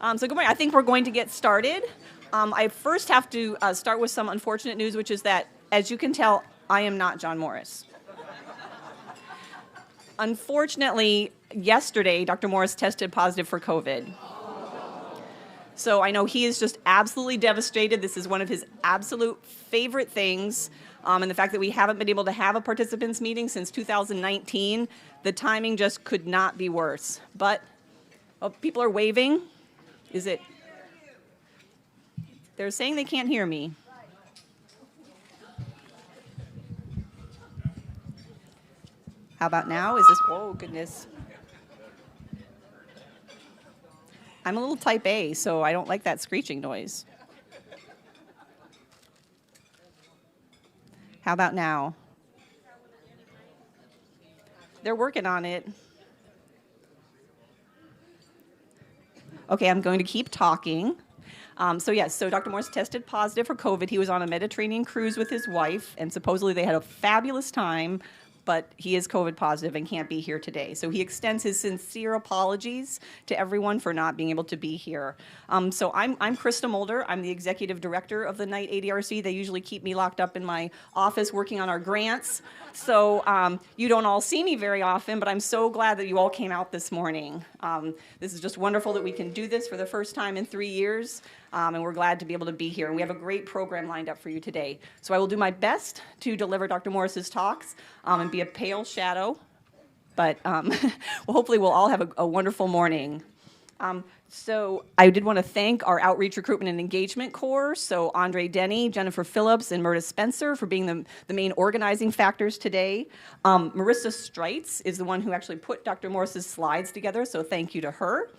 So good morning. I think we're going to get started. I first have to start with some unfortunate news, which is that, as you can tell, I am not John Morris. Unfortunately, yesterday, Dr. Morris tested positive for COVID. So I know he is just absolutely devastated. This is one of his absolute favorite things. And the fact that we haven't been able to have a participants meeting since 2019, the timing just could not be worse. But people are waving. Is it? They're saying they can't hear me. How about now? Is this? Oh, goodness. I'm a little type A, so I don't like that screeching noise. How about now? They're working on it. Okay, I'm going to keep talking. So Dr. Morris tested positive for COVID. He was on a Mediterranean cruise with his wife, and supposedly they had a fabulous time, but he is COVID positive and can't be here today. So he extends his sincere apologies to everyone for not being able to be here. So I'm Krista Mulder. I'm the executive director of the Knight ADRC. They usually keep me locked up in my office working on our grants. So you don't all see me very often, but I'm so glad that you all came out this morning. This is just wonderful that we can do this for the first time in 3 years. And we're glad to be able to be here. And we have a great program lined up for you today. So I will do my best to deliver Dr. Morris's talks and be a pale shadow. But hopefully we'll all have a wonderful morning. So I did want to thank our Outreach, Recruitment, and Engagement Corps, so Andre Denny, Jennifer Phillips, and Murda Spencer for being the main organizing factors today. Marissa Streitz is the one who actually put Dr. Morris's slides together, so thank you to her.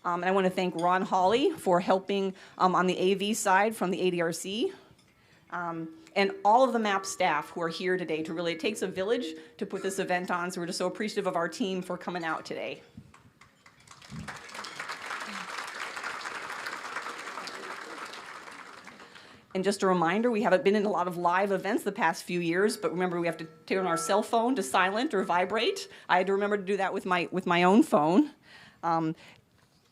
And I want to thank Ron Hawley for helping on the AV side from the ADRC. And all of the MAP staff who are here today it takes a village to put this event on, so we're just so appreciative of our team for coming out today. And just a reminder, we haven't been in a lot of live events the past few years, but remember we have to turn our cell phone to silent or vibrate. I had to remember to do that with my own phone.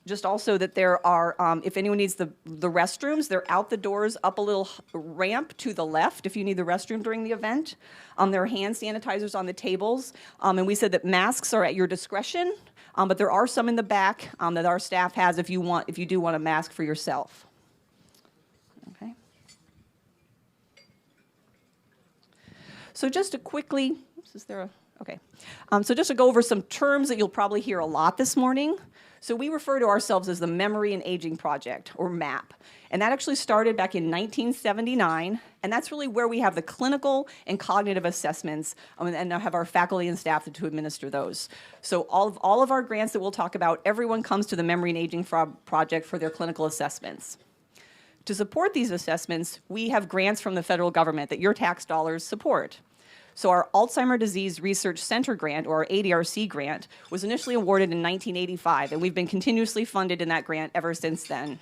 Just also that there are, if anyone needs the restrooms, they're out the doors, up a little ramp to the left if you need the restroom during the event. There are hand sanitizers on the tables. And we said that masks are at your discretion, but there are some in the back that our staff has if you do want a mask for yourself. Okay. So just to quickly, so just to go over some terms that you'll probably hear a lot this morning. So we refer to ourselves as the Memory and Aging Project, or MAP. And that actually started back in 1979, and that's really where we have the clinical and cognitive assessments, and now have our faculty and staff to administer those. So all of our grants that we'll talk about, everyone comes to the Memory and Aging Project for their clinical assessments. To support these assessments, we have grants from the federal government that your tax dollars support. So our Alzheimer Disease Research Center grant, or our ADRC grant, was initially awarded in 1985, and we've been continuously funded in that grant ever since then.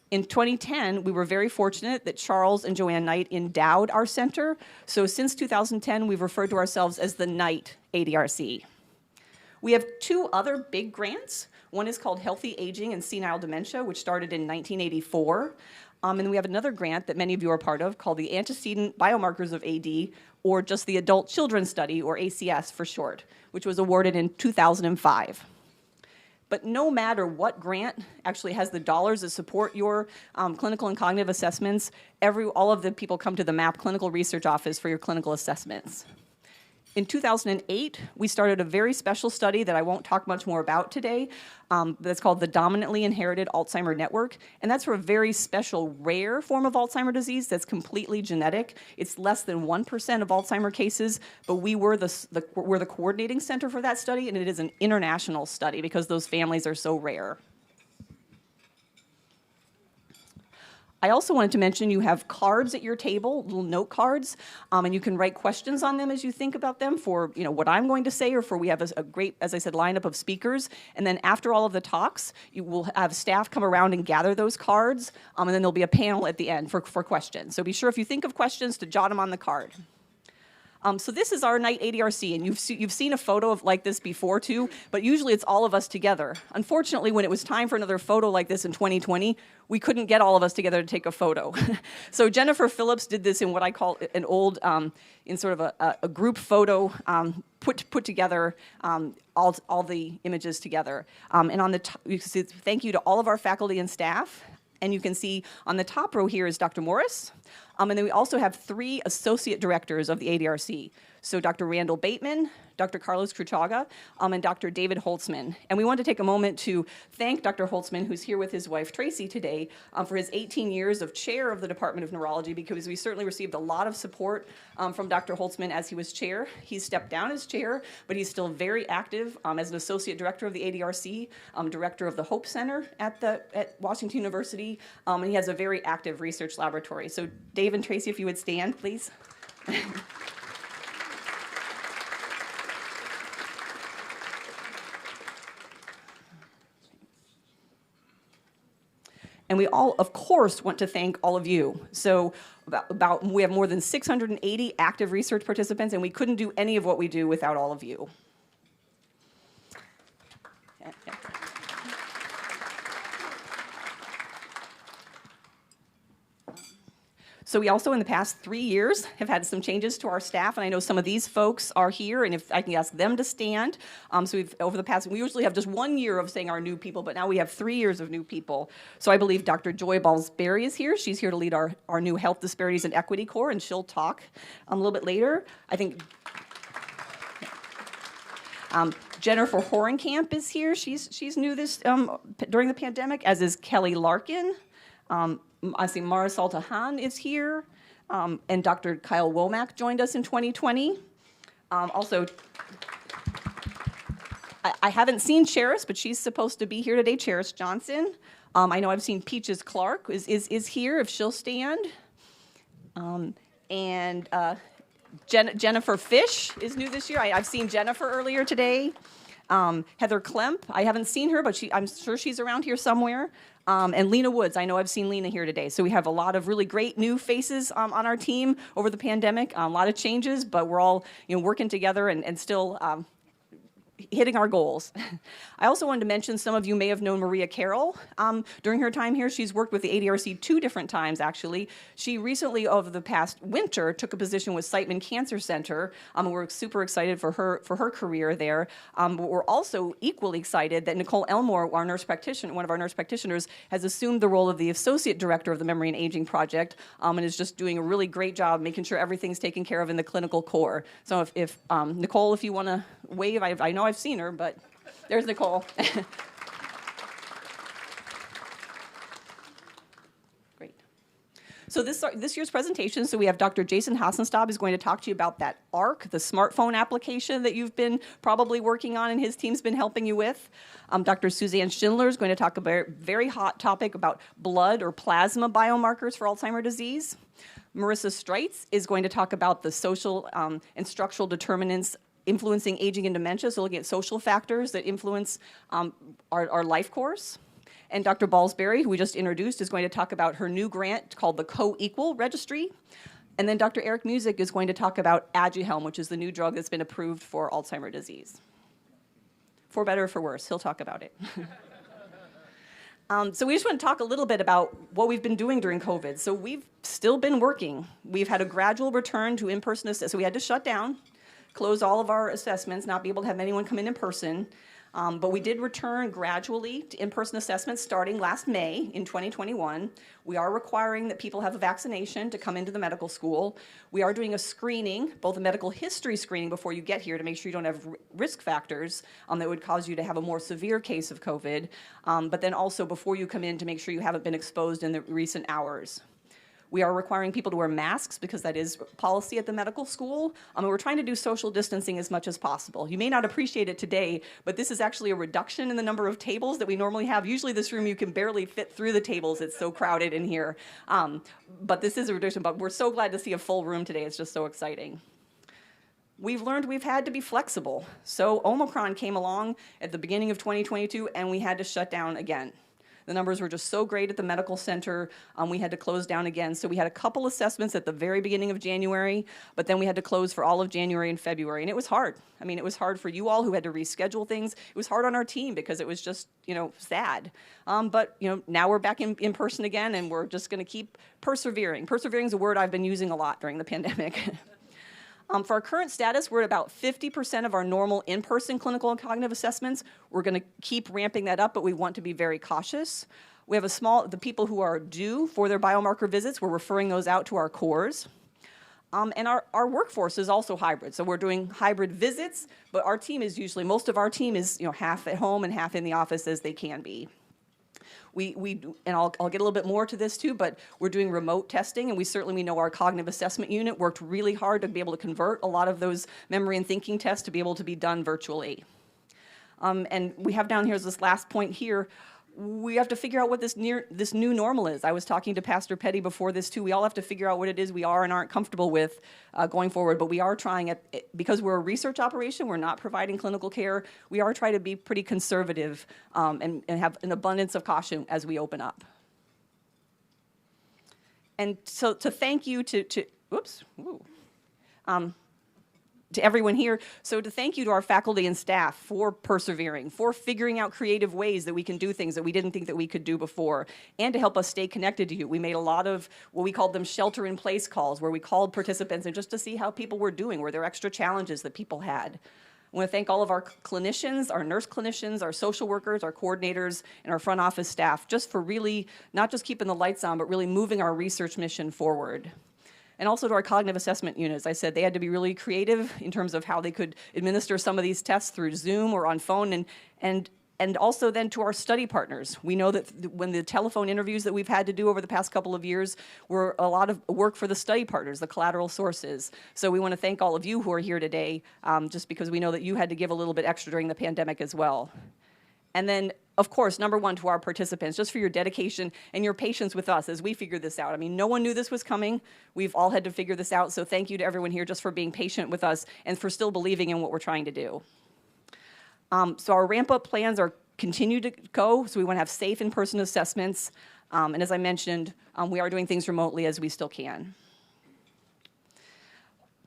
In 2010, we were very fortunate that Charles and Joanne Knight endowed our center. So since 2010, we've referred to ourselves as the Knight ADRC. We have two other big grants. One is called Healthy Aging and Senile Dementia, which started in 1984. And we have another grant that many of you are part of called the Antecedent Biomarkers of AD, or just the Adult Children Study, or ACS for short, which was awarded in 2005. But no matter what grant actually has the dollars that support your clinical and cognitive assessments, all of the people come to the MAP Clinical Research Office for your clinical assessments. In 2008, we started a very special study that I won't talk much more about today, that's called the Dominantly Inherited Alzheimer Network, and that's for a very special, rare form of Alzheimer disease that's completely genetic. It's less than 1% of Alzheimer cases, but we're the coordinating center for that study, and it is an international study because those families are so rare. I also wanted to mention you have cards at your table, little note cards, and you can write questions on them as you think about them for what I'm going to say, or for we have a great, as I said, lineup of speakers. And then after all of the talks, you will have staff come around and gather those cards, and then there'll be a panel at the end for questions. So be sure if you think of questions to jot them on the card. So this is our Knight ADRC, and you've seen a photo of like this before too, but usually it's all of us together. Unfortunately, when it was time for another photo like this in 2020, we couldn't get all of us together to take a photo. So Jennifer Phillips did this in what I call an old, in sort of a group photo, put together all the images together. And on the top, you can see, thank you to all of our faculty and staff. And you can see on the top row here is Dr. Morris. And then we also have 3 associate directors of the ADRC. So Dr. Randall Bateman, Dr. Carlos Cruchaga, and Dr. David Holtzman. And we want to take a moment to thank Dr. Holtzman, who's here with his wife Tracy today, for his 18 years of chair of the Department of Neurology, because we certainly received a lot of support from Dr. Holtzman as he was chair. He's stepped down as chair, but he's still very active as an associate director of the ADRC, director of the Hope Center at Washington University, and he has a very active research laboratory. So Dave and Tracy, if you would stand, please. And we all, of course, want to thank all of you. So we have more than 680 active research participants, and we couldn't do any of what we do without all of you. So we also, in the past 3 years, have had some changes to our staff, and I know some of these folks are here, and if I can ask them to stand. So we usually have just 1 year of saying our new people, but now we have 3 years of new people. So I believe Dr. Joy Balsberry is here. She's here to lead our new Health Disparities and Equity Core, and she'll talk a little bit later. I think Jennifer Horenkamp is here. She's new during the pandemic, as is Kelly Larkin. I see Marisol Tahan is here, and Dr. Kyle Womack joined us in 2020. Also, I haven't seen Cheris, but she's supposed to be here today, Cheris Johnson. I know I've seen Peaches Clark is here, if she'll stand. And Jennifer Fish is new this year. I've seen Jennifer earlier today. Heather Klemp, I haven't seen her, but I'm sure she's around here somewhere. And Lena Woods, I know I've seen Lena here today. So we have a lot of really great new faces on our team over the pandemic, a lot of changes, but we're all working together and still hitting our goals. I also wanted to mention, some of you may have known Maria Carroll during her time here. She's worked with the ADRC 2 different times, actually. She recently, over the past winter, took a position with Siteman Cancer Center. We're super excited for her career there. But we're also equally excited that Nicole Elmore, one of our nurse practitioners, has assumed the role of the Associate Director of the Memory and Aging Project, and is just doing a really great job making sure everything's taken care of in the clinical core. So if Nicole, if you want to wave, I know I've seen her, but there's Nicole. Great. So this year's presentation, so we have Dr. Jason Hassenstab is going to talk to you about that ARC, the smartphone application that you've been probably working on and his team's been helping you with. Dr. Suzanne Schindler is going to talk about a very hot topic about blood or plasma biomarkers for Alzheimer's disease. Marissa Streitz is going to talk about the social and structural determinants influencing aging and dementia, so looking at social factors that influence our life course. And Dr. Balsberry, who we just introduced, is going to talk about her new grant called the Co-Equal Registry. And then Dr. Eric Music is going to talk about Aduhelm, which is the new drug that's been approved for Alzheimer's disease. For better or for worse, he'll talk about it. So we just want to talk a little bit about what we've been doing during COVID. So we've still been working. We've had a gradual return to in-person assessment. So we had to shut down, close all of our assessments, not be able to have anyone come in person. But we did return gradually to in-person assessments starting last May in 2021. We are requiring that people have a vaccination to come into the medical school. We are doing a screening, both a medical history screening before you get here to make sure you don't have risk factors that would cause you to have a more severe case of COVID, but then also before you come in to make sure you haven't been exposed in the recent hours. We are requiring people to wear masks because that is policy at the medical school. And we're trying to do social distancing as much as possible. You may not appreciate it today, but this is actually a reduction in the number of tables that we normally have. Usually this room, you can barely fit through the tables. It's so crowded in here. But this is a reduction, but we're so glad to see a full room today. It's just so exciting. We've learned we've had to be flexible. So Omicron came along at the beginning of 2022, and we had to shut down again. The numbers were just so great at the medical center, we had to close down again. So we had a couple assessments at the very beginning of January, but then we had to close for all of January and February, and it was hard. I mean, it was hard for you all who had to reschedule things. It was hard on our team because it was just, sad. But, now we're back in person again, and we're just going to keep persevering. Persevering is a word I've been using a lot during the pandemic. For our current status, we're at about 50% of our normal in-person clinical and cognitive assessments. We're going to keep ramping that up, but we want to be very cautious. We have the people who are due for their biomarker visits, we're referring those out to our cores. And our workforce is also hybrid. So we're doing hybrid visits, but most of our team is half at home and half in the office as they can be. And I'll get a little bit more to this too, but we're doing remote testing, and we know our cognitive assessment unit worked really hard to be able to convert a lot of those memory and thinking tests to be able to be done virtually. And we have down here this last point here. We have to figure out what this new normal is. I was talking to Pastor Petty before this too. We all have to figure out what it is we are and aren't comfortable with going forward, but we are trying because we're a research operation, we're not providing clinical care, we are trying to be pretty conservative and have an abundance of caution as we open up. And so to thank you to everyone here. So to thank you to our faculty and staff for persevering, for figuring out creative ways that we can do things that we didn't think that we could do before, and to help us stay connected to you. We made a lot of what we called them shelter-in-place calls, where we called participants and just to see how people were doing, were there extra challenges that people had. I want to thank all of our clinicians, our nurse clinicians, our social workers, our coordinators, and our front office staff, just for really not just keeping the lights on, but really moving our research mission forward. And also to our cognitive assessment units. I said they had to be really creative in terms of how they could administer some of these tests through Zoom or on phone, and also then to our study partners. We know that when the telephone interviews that we've had to do over the past couple of years were a lot of work for the study partners, the collateral sources. So we want to thank all of you who are here today, just because we know that you had to give a little bit extra during the pandemic as well. And then, of course, number one, to our participants, just for your dedication and your patience with us as we figure this out. I mean, no one knew this was coming. We've all had to figure this out, so thank you to everyone here just for being patient with us and for still believing in what we're trying to do. So our ramp-up plans are continue to go, so we want to have safe in-person assessments. And as I mentioned, we are doing things remotely as we still can.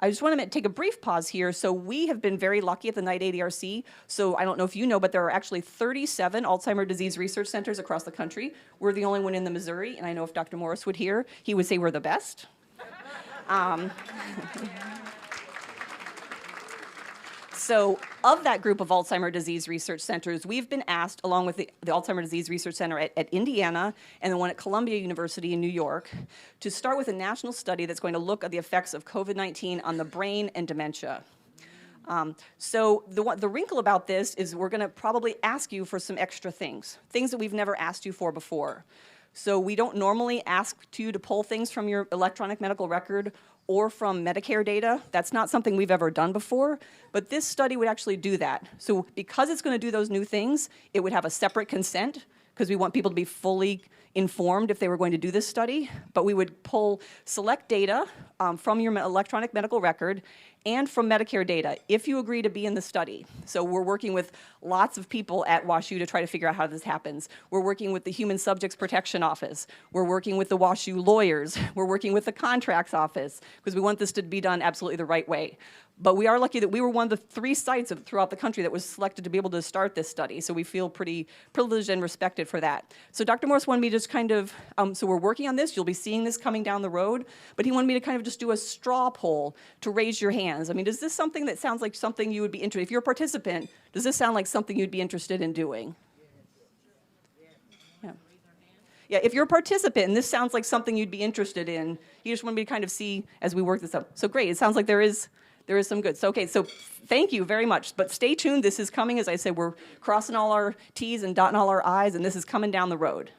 I just want to take a brief pause here. So we have been very lucky at the Knight ADRC. So I don't know if you know, but there are actually 37 Alzheimer's disease research centers across the country. We're the only one in the Missouri, and I know if Dr. Morris would hear, he would say we're the best. So of that group of Alzheimer's disease research centers, we've been asked, along with the Alzheimer's Disease Research Center at Indiana and the one at Columbia University in New York, to start with a national study that's going to look at the effects of COVID-19 on the brain and dementia. So the wrinkle about this is we're going to probably ask you for some extra things that we've never asked you for before. So we don't normally ask you to pull things from your electronic medical record or from Medicare data. That's not something we've ever done before, but this study would actually do that. So because it's going to do those new things, it would have a separate consent, because we want people to be fully informed if they were going to do this study, but we would pull select data from your electronic medical record and from Medicare data, if you agree to be in the study. So we're working with lots of people at WashU to try to figure out how this happens. We're working with the Human Subjects Protection Office. We're working with the WashU lawyers. We're working with the Contracts Office, because we want this to be done absolutely the right way. But we are lucky that we were one of the 3 sites throughout the country that was selected to be able to start this study, so we feel pretty privileged and respected for that. So Dr. Morris wanted me to just kind of, so we're working on this, you'll be seeing this coming down the road, but he wanted me to kind of just do a straw poll to raise your hands. I mean, is this something that sounds like something you would be interested in? If you're a participant, does this sound like something you'd be interested in doing? Yeah, if you're a participant and this sounds like something you'd be interested in, you just want me to kind of see as we work this up. So great, it sounds like there is some good. So okay, so thank you very much. But stay tuned, this is coming. As I said, we're crossing all our T's and dotting all our I's, and this is coming down the road.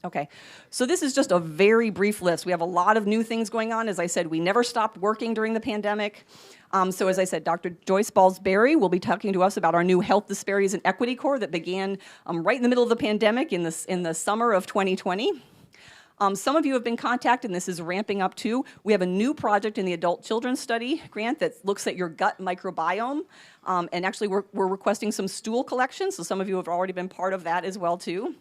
Okay, so this is just a very brief list. We have a lot of new things going on. As I said, we never stopped working during the pandemic. So as I said, Dr. Joyce Balls-Berry will be talking to us about our new Health Disparities and Equity Core that began right in the middle of the pandemic in the summer of 2020. Some of you have been contacted, and this is ramping up too. We have a new project in the Adult Children's Study grant that looks at your gut microbiome. And actually, we're requesting some stool collections, so some of you have already been part of that as well too.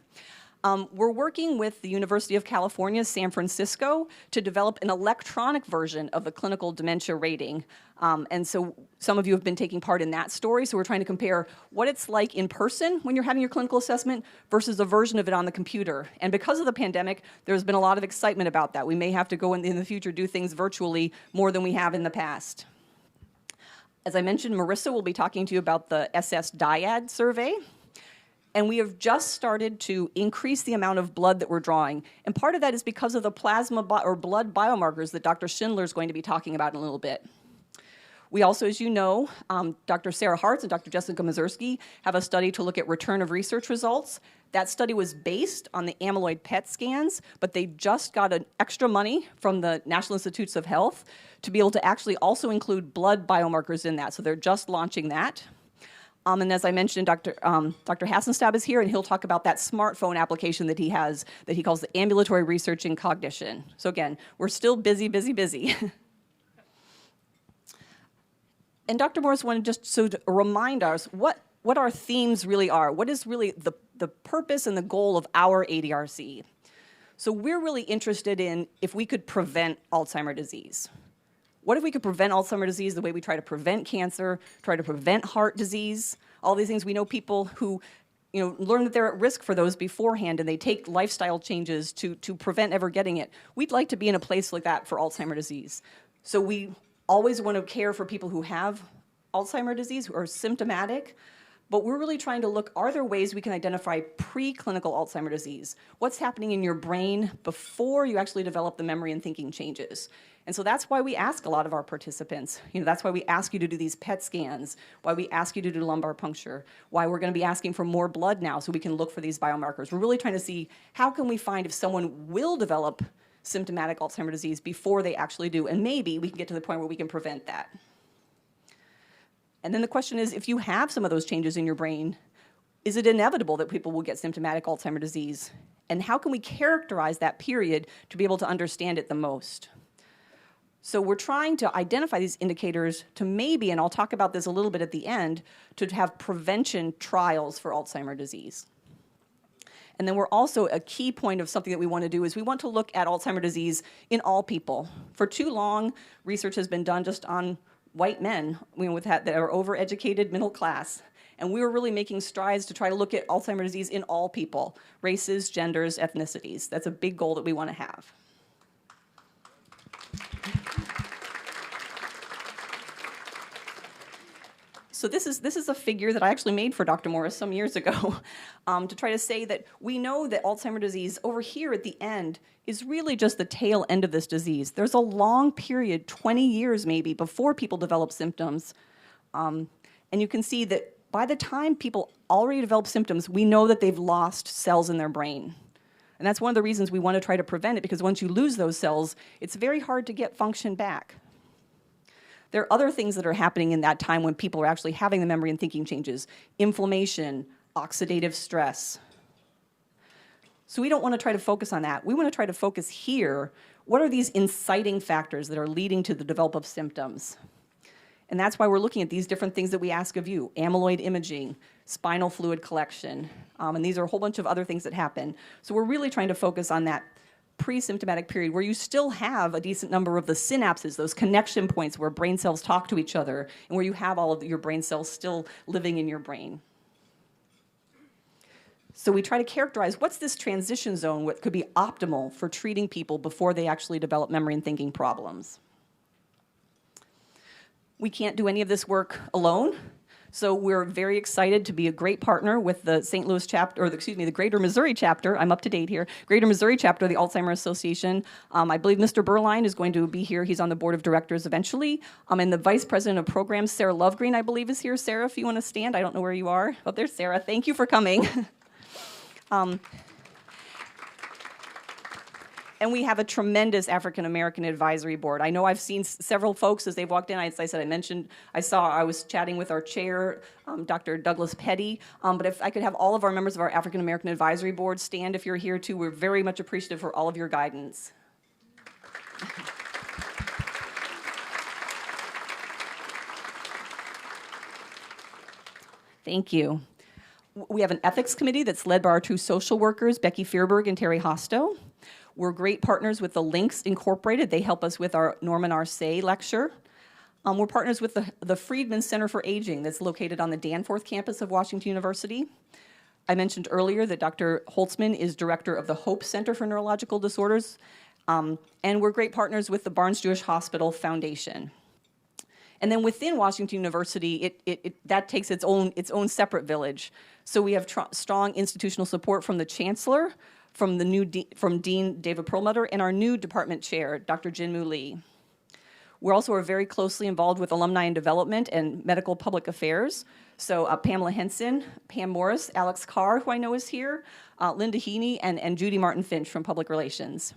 We're working with the University of California, San Francisco, to develop an electronic version of the clinical dementia rating. And so some of you have been taking part in that story, so we're trying to compare what it's like in person when you're having your clinical assessment versus a version of it on the computer. And because of the pandemic, there's been a lot of excitement about that. We may have to go in the future do things virtually more than we have in the past. As I mentioned, Marissa will be talking to you about the SS Dyad survey. And we have just started to increase the amount of blood that we're drawing. And part of that is because of the plasma or blood biomarkers that Dr. Schindler is going to be talking about in a little bit. We also, as you know, Dr. Sarah Hartz and Dr. Jessica Mazursky have a study to look at return of research results. That study was based on the amyloid PET scans, but they just got an extra money from the National Institutes of Health to be able to actually also include blood biomarkers in that. So they're just launching that. And as I mentioned, Dr. Hassenstab is here, and he'll talk about that smartphone application that he has that he calls the Ambulatory Research in Cognition. So again, we're still busy, busy, busy. And Dr. Morris wanted just to remind us what our themes really are. What is really the purpose and the goal of our ADRC? So we're really interested in if we could prevent Alzheimer's disease. What if we could prevent Alzheimer's disease the way we try to prevent cancer, try to prevent heart disease, all these things? We know people who learn that they're at risk for those beforehand, and they take lifestyle changes to prevent ever getting it. We'd like to be in a place like that for Alzheimer's disease. So we always want to care for people who have Alzheimer's disease, who are symptomatic, but we're really trying to look, are there ways we can identify preclinical Alzheimer's disease? What's happening in your brain before you actually develop the memory and thinking changes? And so that's why we ask a lot of our participants. That's why we ask you to do these PET scans, why we ask you to do lumbar puncture, why we're going to be asking for more blood now so we can look for these biomarkers. We're really trying to see how can we find if someone will develop symptomatic Alzheimer's disease before they actually do, and maybe we can get to the point where we can prevent that. And then the question is, if you have some of those changes in your brain, is it inevitable that people will get symptomatic Alzheimer's disease? And how can we characterize that period to be able to understand it the most? So we're trying to identify these indicators to maybe, and I'll talk about this a little bit at the end, to have prevention trials for Alzheimer's disease. And then we're also, a key point of something that we want to do is we want to look at Alzheimer's disease in all people. For too long, research has been done just on white men that are overeducated, middle class. And we were really making strides to try to look at Alzheimer's disease in all people, races, genders, ethnicities. That's a big goal that we want to have. So this is a figure that I actually made for Dr. Morris some years ago to try to say that we know that Alzheimer's disease over here at the end is really just the tail end of this disease. There's a long period, 20 years maybe, before people develop symptoms. And you can see that by the time people already develop symptoms, we know that they've lost cells in their brain. And that's one of the reasons we want to try to prevent it, because once you lose those cells, it's very hard to get function back. There are other things that are happening in that time when people are actually having the memory and thinking changes. Inflammation, oxidative stress. So we don't want to try to focus on that. We want to try to focus here. What are these inciting factors that are leading to the development of symptoms? And that's why we're looking at these different things that we ask of you. Amyloid imaging, spinal fluid collection, and these are a whole bunch of other things that happen. So we're really trying to focus on that pre-symptomatic period where you still have a decent number of the synapses, those connection points where brain cells talk to each other, and where you have all of your brain cells still living in your brain. So we try to characterize what's this transition zone, what could be optimal for treating people before they actually develop memory and thinking problems. We can't do any of this work alone. So we're very excited to be a great partner with the St. Louis chapter, or the Greater Missouri chapter. I'm up to date here. Greater Missouri chapter of the Alzheimer's Association. I believe Mr. Berline is going to be here. He's on the board of directors eventually. And the vice president of programs, Sarah Lovegreen, I believe, is here. Sarah, if you want to stand. I don't know where you are. Oh, there's Sarah. Thank you for coming. And we have a tremendous African American advisory board. I know I've seen several folks as they've walked in. As I said, I was chatting with our chair, Dr. Douglas Petty. But if I could have all of our members of our African American advisory board stand if you're here too, we're very much appreciative for all of your guidance. Thank you. We have an ethics committee that's led by our two social workers, Becky Fearberg and Terry Hosto. We're great partners with the Links Incorporated. They help us with our Norman R. Say lecture. We're partners with the Friedman Center for Aging that's located on the Danforth campus of Washington University. I mentioned earlier that Dr. Holtzman is director of the Hope Center for Neurological Disorders. And we're great partners with the Barnes-Jewish Hospital Foundation. And then within Washington University, that takes its own separate village. So we have strong institutional support from the chancellor, from Dean David Perlmutter, and our new department chair, Dr. Jinmu Lee. We also are very closely involved with alumni and development and medical public affairs. So Pamela Henson, Pam Morris, Alex Carr, who I know is here, Linda Heaney, and Judy Martin Finch from Public Relations.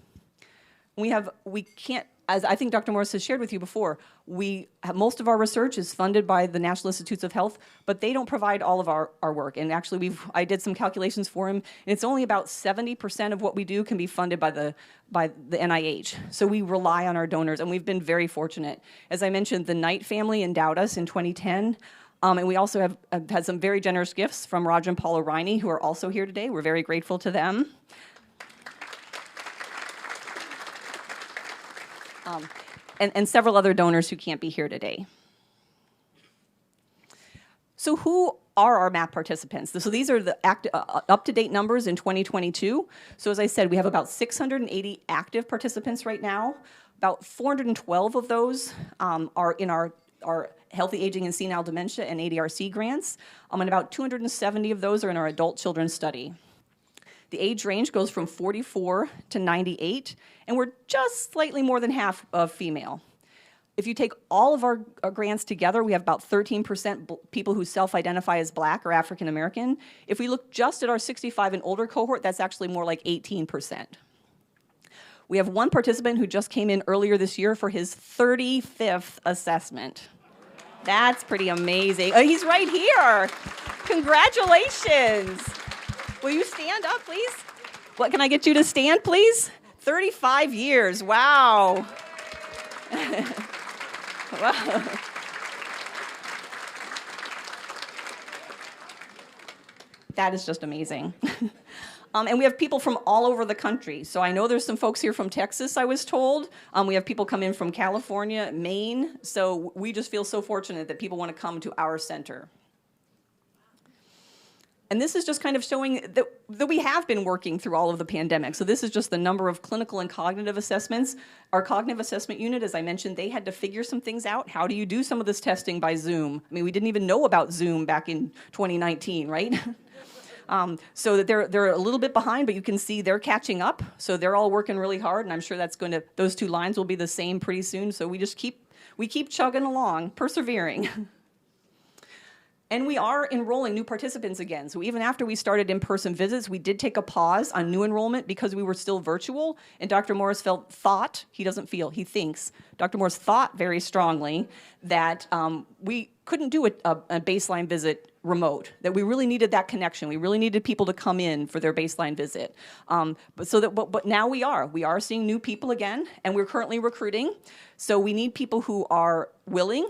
As I think Dr. Morris has shared with you before, most of our research is funded by the National Institutes of Health, but they don't provide all of our work. And actually, I did some calculations for him, and it's only about 70% of what we do can be funded by the NIH. So we rely on our donors, and we've been very fortunate. As I mentioned, the Knight family endowed us in 2010, and we also have had some very generous gifts from Roger and Paula Riney, who are also here today. We're very grateful to them. And several other donors who can't be here today. So who are our MAP participants? So these are the up-to-date numbers in 2022. So as I said, we have about 680 active participants right now. About 412 of those are in our Healthy Aging and Senile Dementia and ADRC grants, and about 270 of those are in our adult children's study. The age range goes from 44 to 98, and we're just slightly more than half of female. If you take all of our grants together, we have about 13% people who self-identify as Black or African American. If we look just at our 65 and older cohort, that's actually more like 18%. We have one participant who just came in earlier this year for his 35th assessment. That's pretty amazing. Oh, he's right here. Congratulations. Will you stand up, please? What, can I get you to stand, please? 35 years, wow. Wow. That is just amazing. And we have people from all over the country. So I know there's some folks here from Texas, I was told. We have people come in from California, Maine. So we just feel so fortunate that people want to come to our center. And this is just kind of showing that we have been working through all of the pandemic. So this is just the number of clinical and cognitive assessments. Our cognitive assessment unit, as I mentioned, they had to figure some things out. How do you do some of this testing by Zoom? I mean, we didn't even know about Zoom back in 2019, right? So that they're a little bit behind, but you can see they're catching up. So they're all working really hard, and I'm sure those two lines will be the same pretty soon. So we keep chugging along, persevering. And we are enrolling new participants again. So even after we started in-person visits, we did take a pause on new enrollment because we were still virtual. And Dr. Morris he thinks, Dr. Morris thought very strongly that we couldn't do a baseline visit remote, that we really needed that connection. We really needed people to come in for their baseline visit. But now we are seeing new people again, and we're currently recruiting. So we need people who are willing.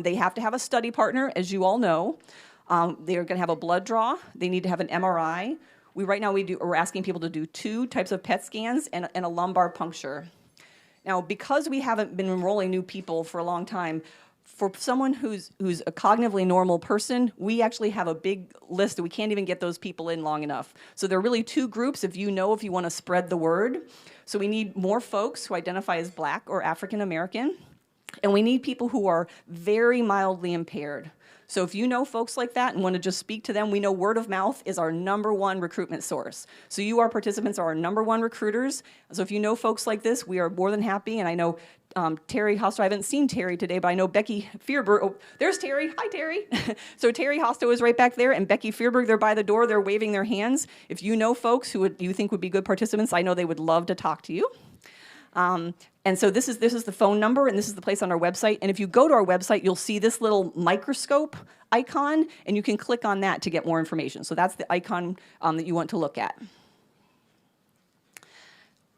They have to have a study partner, as you all know. They're going to have a blood draw. They need to have an MRI. We're asking people to do 2 types of PET scans and a lumbar puncture. Now, because we haven't been enrolling new people for a long time, for someone who's a cognitively normal person, we actually have a big list that we can't even get those people in long enough. So there are really 2 groups if you want to spread the word. So we need more folks who identify as Black or African American, and we need people who are very mildly impaired. So if you know folks like that and want to just speak to them, we know word of mouth is our #1 recruitment source. So you, our participants, are our #1 recruiters. So if you know folks like this, we are more than happy. And I know Terry Hosto, I haven't seen Terry today, but I know Becky Fearberg. Oh, there's Terry. Hi, Terry. So Terry Hosto is right back there, and Becky Fearberg, they're by the door. They're waving their hands. If you know folks who you think would be good participants, I know they would love to talk to you. And so this is the phone number, and this is the place on our website. And if you go to our website, you'll see this little microscope icon, and you can click on that to get more information. So that's the icon that you want to look at.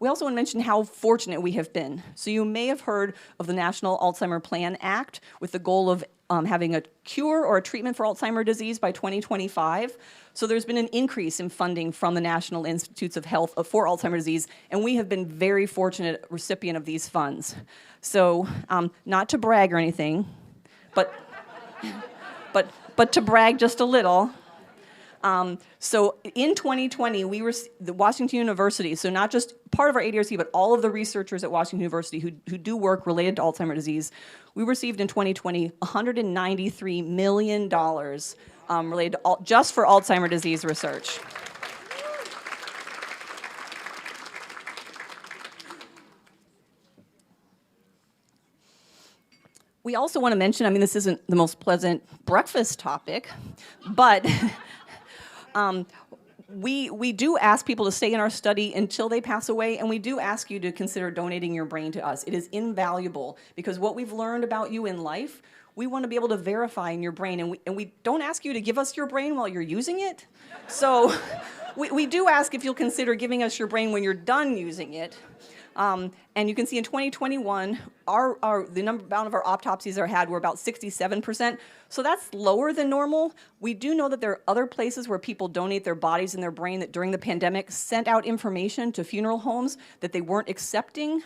We also want to mention how fortunate we have been. So you may have heard of the National Alzheimer Plan Act with the goal of having a cure or a treatment for Alzheimer's disease by 2025. So there's been an increase in funding from the National Institutes of Health for Alzheimer's disease, and we have been very fortunate recipient of these funds. So not to brag or anything, but to brag just a little. So in 2020, we were the Washington University, so not just part of our ADRC, but all of the researchers at Washington University who do work related to Alzheimer's disease, we received in 2020 $193 million related to just for Alzheimer's disease research. We also want to mention, I mean, this isn't the most pleasant breakfast topic, but we do ask people to stay in our study until they pass away, and we do ask you to consider donating your brain to us. It is invaluable, because what we've learned about you in life, we want to be able to verify in your brain, and we don't ask you to give us your brain while you're using it. So we do ask if you'll consider giving us your brain when you're done using it. And you can see in 2021, the amount of our autopsies that are had were about 67%. So that's lower than normal. We do know that there are other places where people donate their bodies and their brain that during the pandemic sent out information to funeral homes that they weren't accepting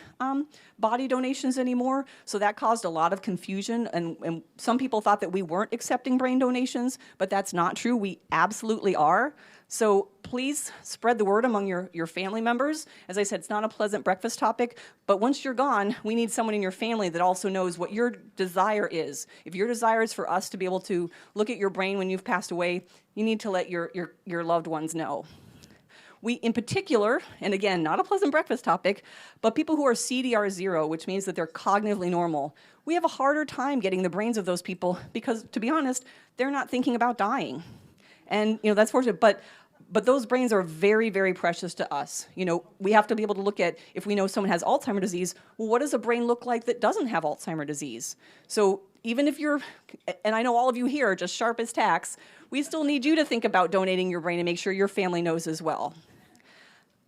body donations anymore. So that caused a lot of confusion. And some people thought that we weren't accepting brain donations, but that's not true. We absolutely are. So please spread the word among your family members. As I said, it's not a pleasant breakfast topic, but once you're gone, we need someone in your family that also knows what your desire is. If your desire is for us to be able to look at your brain when you've passed away, you need to let your loved ones know. We, in particular, and again, not a pleasant breakfast topic, but people who are CDR0, which means that they're cognitively normal, we have a harder time getting the brains of those people because, to be honest, they're not thinking about dying. And that's fortunate, but those brains are very, very precious to us. We have to be able to look at, if we know someone has Alzheimer's disease, well, what does a brain look like that doesn't have Alzheimer's disease? So even if you're, and I know all of you here are just sharp as tacks, we still need you to think about donating your brain and make sure your family knows as well.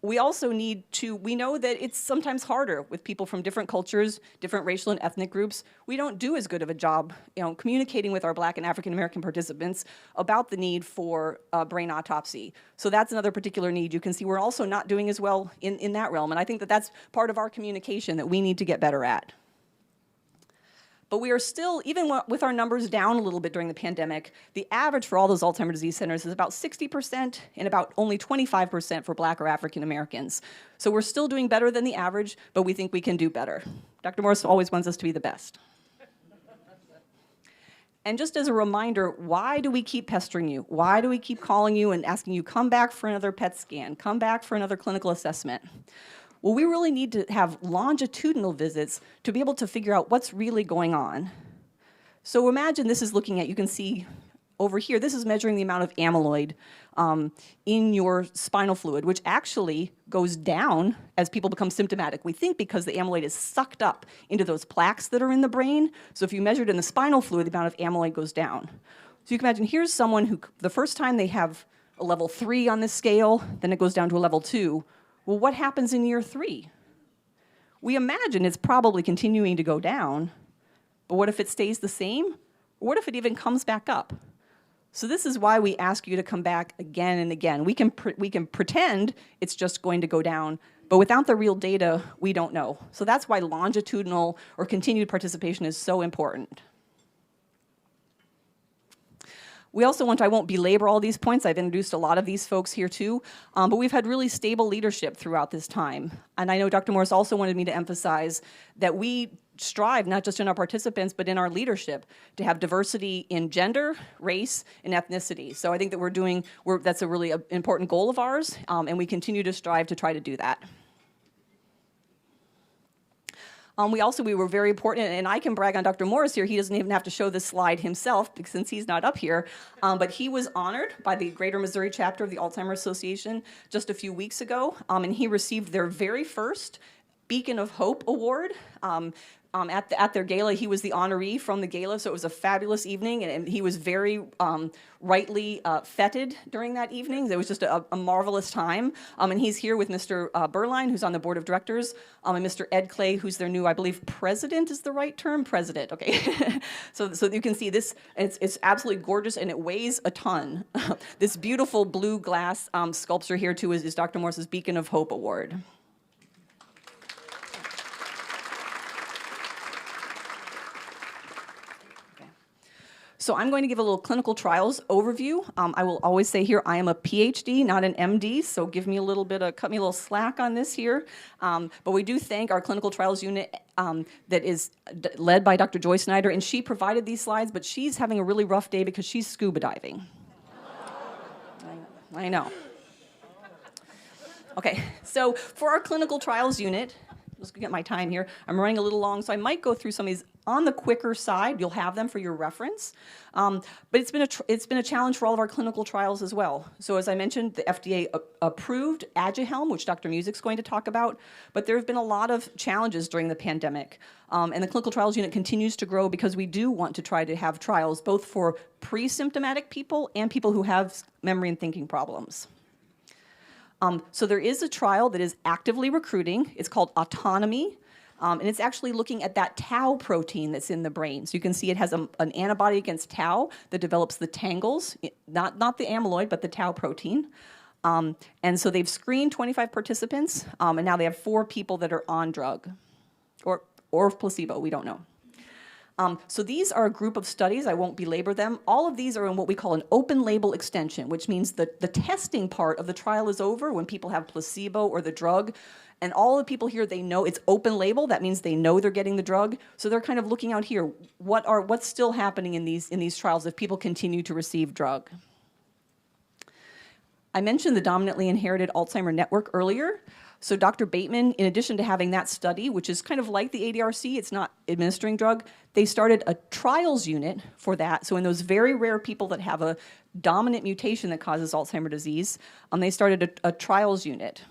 We also need to, we know that it's sometimes harder with people from different cultures, different racial and ethnic groups. We don't do as good of a job communicating with our Black and African American participants about the need for brain autopsy. So that's another particular need. You can see we're also not doing as well in that realm, and I think that that's part of our communication that we need to get better at. But we are still, even with our numbers down a little bit during the pandemic, the average for all those Alzheimer's disease centers is about 60% and about only 25% for Black or African Americans. So we're still doing better than the average, but we think we can do better. Dr. Morris always wants us to be the best. And just as a reminder, why do we keep pestering you? Why do we keep calling you and asking you, come back for another PET scan, come back for another clinical assessment? Well, we really need to have longitudinal visits to be able to figure out what's really going on. So imagine this is looking at, you can see over here, this is measuring the amount of amyloid in your spinal fluid, which actually goes down as people become symptomatic. We think because the amyloid is sucked up into those plaques that are in the brain. So if you measured in the spinal fluid, the amount of amyloid goes down. So you can imagine here's someone who, the first time they have a level 3 on this scale, then it goes down to a level 2. Well, what happens in year 3? We imagine it's probably continuing to go down, but what if it stays the same? Or what if it even comes back up? So this is why we ask you to come back again and again. We can pretend it's just going to go down, but without the real data, we don't know. So that's why longitudinal or continued participation is so important. We also I won't belabor all these points, I've introduced a lot of these folks here too, but we've had really stable leadership throughout this time. And I know Dr. Morris also wanted me to emphasize that we strive, not just in our participants, but in our leadership, to have diversity in gender, race, and ethnicity. So I think that that's a really important goal of ours, and we continue to strive to try to do that. We were very important, and I can brag on Dr. Morris here. He doesn't even have to show this slide himself since he's not up here, but he was honored by the Greater Missouri chapter of the Alzheimer's Association just a few weeks ago, and he received their very first Beacon of Hope Award. At their gala, he was the honoree from the gala, so it was a fabulous evening, and he was very rightly feted during that evening. It was just a marvelous time, and he's here with Mr. Berline, who's on the board of directors, and Mr. Ed Clay, who's their new, I believe, president is the right term? President, okay. so you can see this, it's absolutely gorgeous, and it weighs a ton. This beautiful blue glass sculpture here, too, is Dr. Morse's Beacon of Hope Award. So I'm going to give a little clinical trials overview. I will always say here, I am a PhD, not an MD, so cut me a little slack on this here. But we do thank our clinical trials unit that is led by Dr. Joy Snyder, and she provided these slides, but she's having a really rough day because she's scuba diving. I know. Okay, so for our clinical trials unit, let's get my time here. I'm running a little long, so I might go through some of these on the quicker side. You'll have them for your reference. But it's been a challenge for all of our clinical trials as well. So as I mentioned, the FDA approved Aduhelm, which Dr. Music's going to talk about. But there have been a lot of challenges during the pandemic. And the clinical trials unit continues to grow because we do want to try to have trials both for pre-symptomatic people and people who have memory and thinking problems. So there is a trial that is actively recruiting. It's called Autonomy, and it's actually looking at that tau protein that's in the brain. So you can see it has an antibody against tau that develops the tangles, not the amyloid, but the tau protein. And so they've screened 25 participants, and now they have 4 people that are on drug or placebo. We don't know. So these are a group of studies. I won't belabor them. All of these are in what we call an open label extension, which means that the testing part of the trial is over when people have placebo or the drug. And all the people here, they know it's open label. That means they know they're getting the drug. So they're kind of looking out here. What's still happening in these trials if people continue to receive drug? I mentioned the dominantly inherited Alzheimer network earlier. So Dr. Bateman, in addition to having that study, which is kind of like the ADRC, it's not administering drug, they started a trials unit for that. So in those very rare people that have a dominant mutation that causes Alzheimer's disease, they started a trials unit.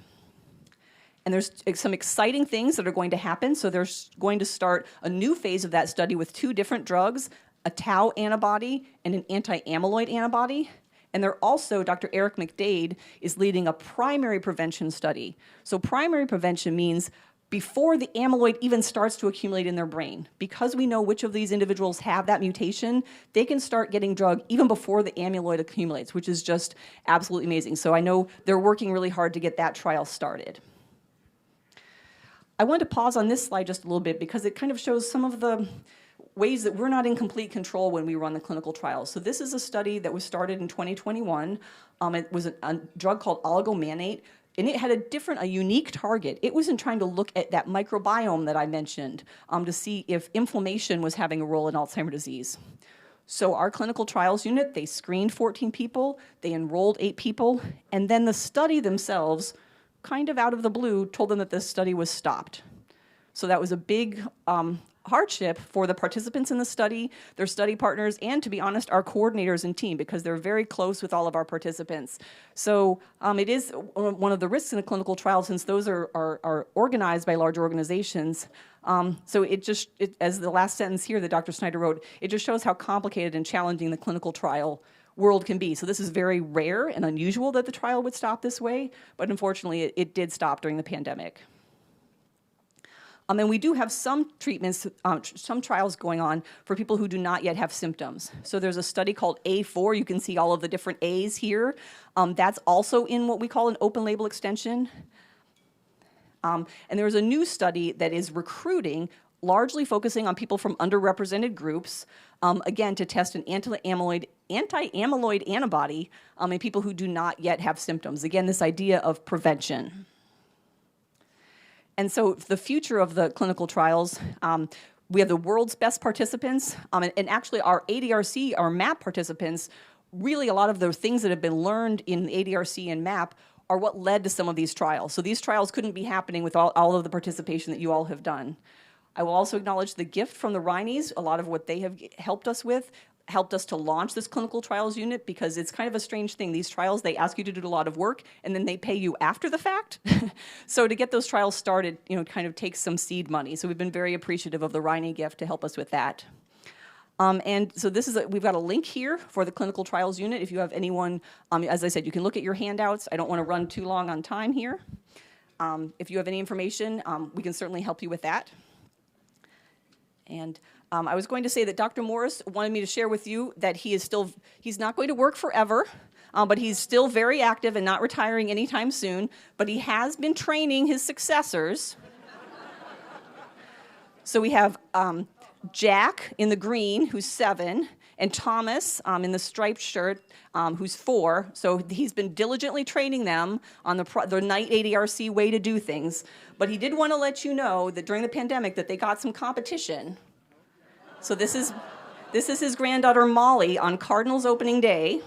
And there's some exciting things that are going to happen. So they're going to start a new phase of that study with 2 different drugs, a tau antibody and an anti-amyloid antibody. And they're also, Dr. Eric McDade is leading a primary prevention study. So primary prevention means before the amyloid even starts to accumulate in their brain. Because we know which of these individuals have that mutation, they can start getting drug even before the amyloid accumulates, which is just absolutely amazing. So I know they're working really hard to get that trial started. I want to pause on this slide just a little bit because it kind of shows some of the ways that we're not in complete control when we run the clinical trials. So this is a study that was started in 2021. It was a drug called oligomanate, and it had a unique target. It wasn't trying to look at that microbiome that I mentioned to see if inflammation was having a role in Alzheimer's disease. So our clinical trials unit, they screened 14 people, they enrolled 8 people, and then the study themselves, kind of out of the blue, told them that this study was stopped. So that was a big hardship for the participants in the study, their study partners, and to be honest, our coordinators and team, because they're very close with all of our participants. So it is one of the risks in a clinical trial, since those are organized by large organizations. So as the last sentence here that Dr. Snyder wrote, it just shows how complicated and challenging the clinical trial world can be. So this is very rare and unusual that the trial would stop this way, but unfortunately it did stop during the pandemic. And we do have some treatments, some trials going on for people who do not yet have symptoms. So there's a study called A4. You can see all of the different A's here. That's also in what we call an open label extension. And there's a new study that is recruiting, largely focusing on people from underrepresented groups, again, to test an anti-amyloid antibody in people who do not yet have symptoms. Again, this idea of prevention. And so the future of the clinical trials, we have the world's best participants, and actually our ADRC, our MAP participants, really a lot of the things that have been learned in ADRC and MAP are what led to some of these trials. So these trials couldn't be happening with all of the participation that you all have done. I will also acknowledge the gift from the Rhineys, a lot of what they have helped us with. helped us to launch this clinical trials unit, because it's kind of a strange thing. These trials, they ask you to do a lot of work, and then they pay you after the fact. So to get those trials started, kind of takes some seed money. So we've been very appreciative of the Riney gift to help us with that. And so we've got a link here for the clinical trials unit. If you have anyone, as I said, you can look at your handouts. I don't want to run too long on time here. If you have any information, we can certainly help you with that. And I was going to say that Dr. Morris wanted me to share with you that he's not going to work forever, but he's still very active and not retiring anytime soon, but he has been training his successors. So we have Jack in the green, who's 7, and Thomas in the striped shirt, who's 4. So he's been diligently training them on the Knight ADRC way to do things. But he did want to let you know that during the pandemic that they got some competition. So this is his granddaughter Molly on Cardinals opening day.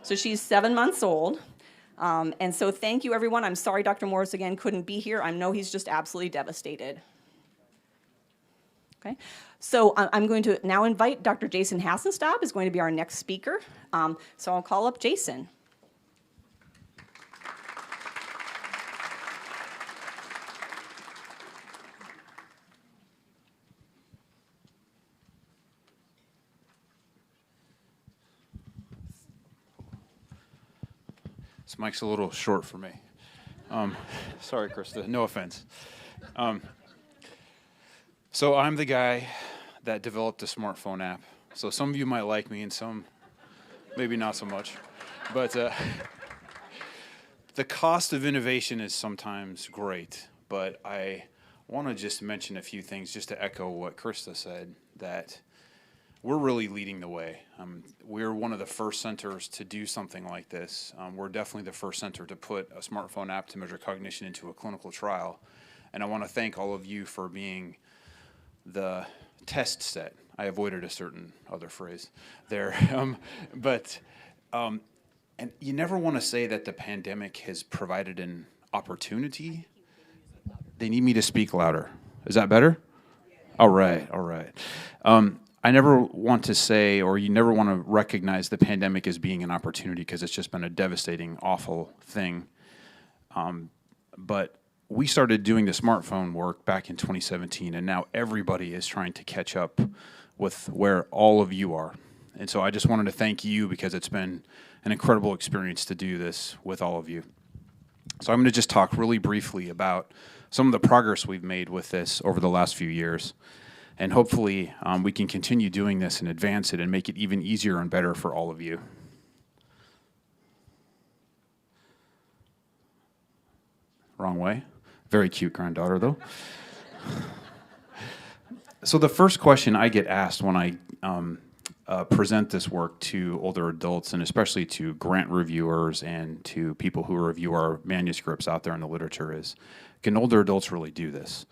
So she's 7 months old. And so thank you, everyone. I'm sorry Dr. Morris, again, couldn't be here. I know he's just absolutely devastated. Okay, so I'm going to now invite Dr. Jason Hassenstab is going to be our next speaker. So I'll call up Jason. This mic's a little short for me. Sorry, Krista, no offense. So I'm the guy that developed a smartphone app. So some of you might like me and some maybe not so much. But the cost of innovation is sometimes great. But I want to just mention a few things just to echo what Krista said, that we're really leading the way. We're one of the first centers to do something like this. We're definitely the first center to put a smartphone app to measure cognition into a clinical trial. And I want to thank all of you for being the test set. I avoided a certain other phrase there. And you never want to say that the pandemic has provided an opportunity. They need me to speak louder. Is that better? All right. I never want to say, or you never want to recognize the pandemic as being an opportunity, because it's just been a devastating, awful thing. But we started doing the smartphone work back in 2017, and now everybody is trying to catch up with where all of you are. And so I just wanted to thank you, because it's been an incredible experience to do this with all of you. So I'm going to just talk really briefly about some of the progress we've made with this over the last few years. And hopefully we can continue doing this and advance it and make it even easier and better for all of you. Wrong way. Very cute granddaughter, though. So the first question I get asked when I present this work to older adults, and especially to grant reviewers and to people who review our manuscripts out there in the literature, is, can older adults really do this?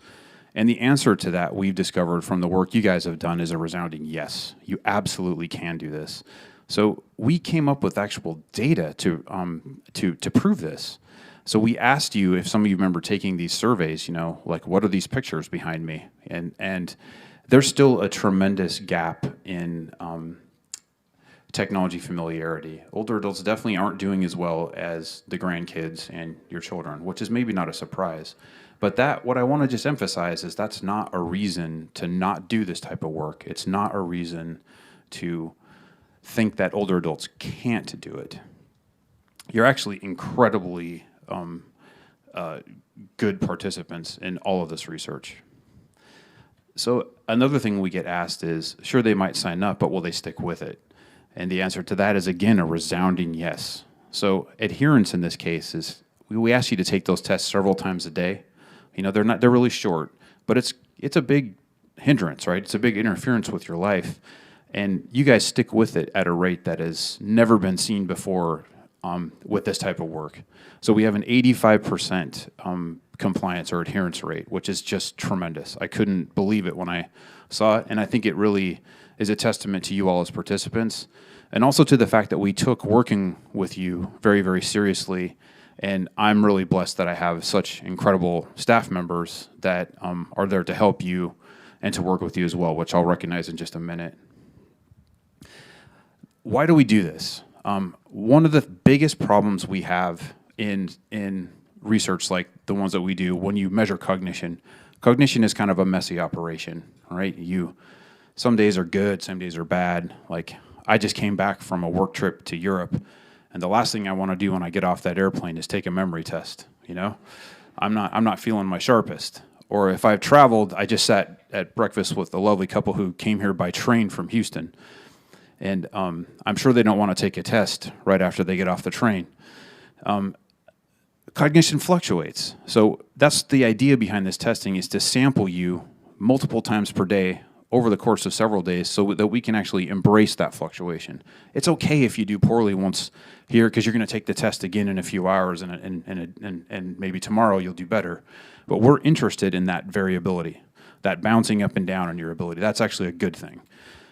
And the answer to that, we've discovered from the work you guys have done, is a resounding yes. You absolutely can do this. So we came up with actual data to prove this. So we asked you, if some of you remember taking these surveys, like, what are these pictures behind me? And there's still a tremendous gap in technology familiarity. Older adults definitely aren't doing as well as the grandkids and your children, which is maybe not a surprise. But what I want to just emphasize is that's not a reason to not do this type of work. It's not a reason to think that older adults can't do it. You're actually incredibly good participants in all of this research. So another thing we get asked is, sure, they might sign up, but will they stick with it? And the answer to that is, again, a resounding yes. So adherence in this case is, we ask you to take those tests several times a day. They're really short, but it's a big hindrance, right? It's a big interference with your life. And you guys stick with it at a rate that has never been seen before with this type of work. So we have an 85% compliance or adherence rate, which is just tremendous. I couldn't believe it when I saw it, and I think it really is a testament to you all as participants, and also to the fact that we took working with you very, very seriously. And I'm really blessed that I have such incredible staff members that are there to help you and to work with you as well, which I'll recognize in just a minute. why do we do this? One of the biggest problems we have in research like the ones that we do when you measure cognition is kind of a messy operation, right? Some days are good, some days are bad. Like I just came back from a work trip to Europe, and the last thing I want to do when I get off that airplane is take a memory test, you know? I'm not feeling my sharpest. Or if I've traveled, I just sat at breakfast with a lovely couple who came here by train from Houston. And I'm sure they don't want to take a test right after they get off the train. Cognition fluctuates. So that's the idea behind this testing, is to sample you multiple times per day over the course of several days so that we can actually embrace that fluctuation. It's okay if you do poorly once here because you're going to take the test again in a few hours and maybe tomorrow you'll do better. But we're interested in that variability, that bouncing up and down on your ability. That's actually a good thing.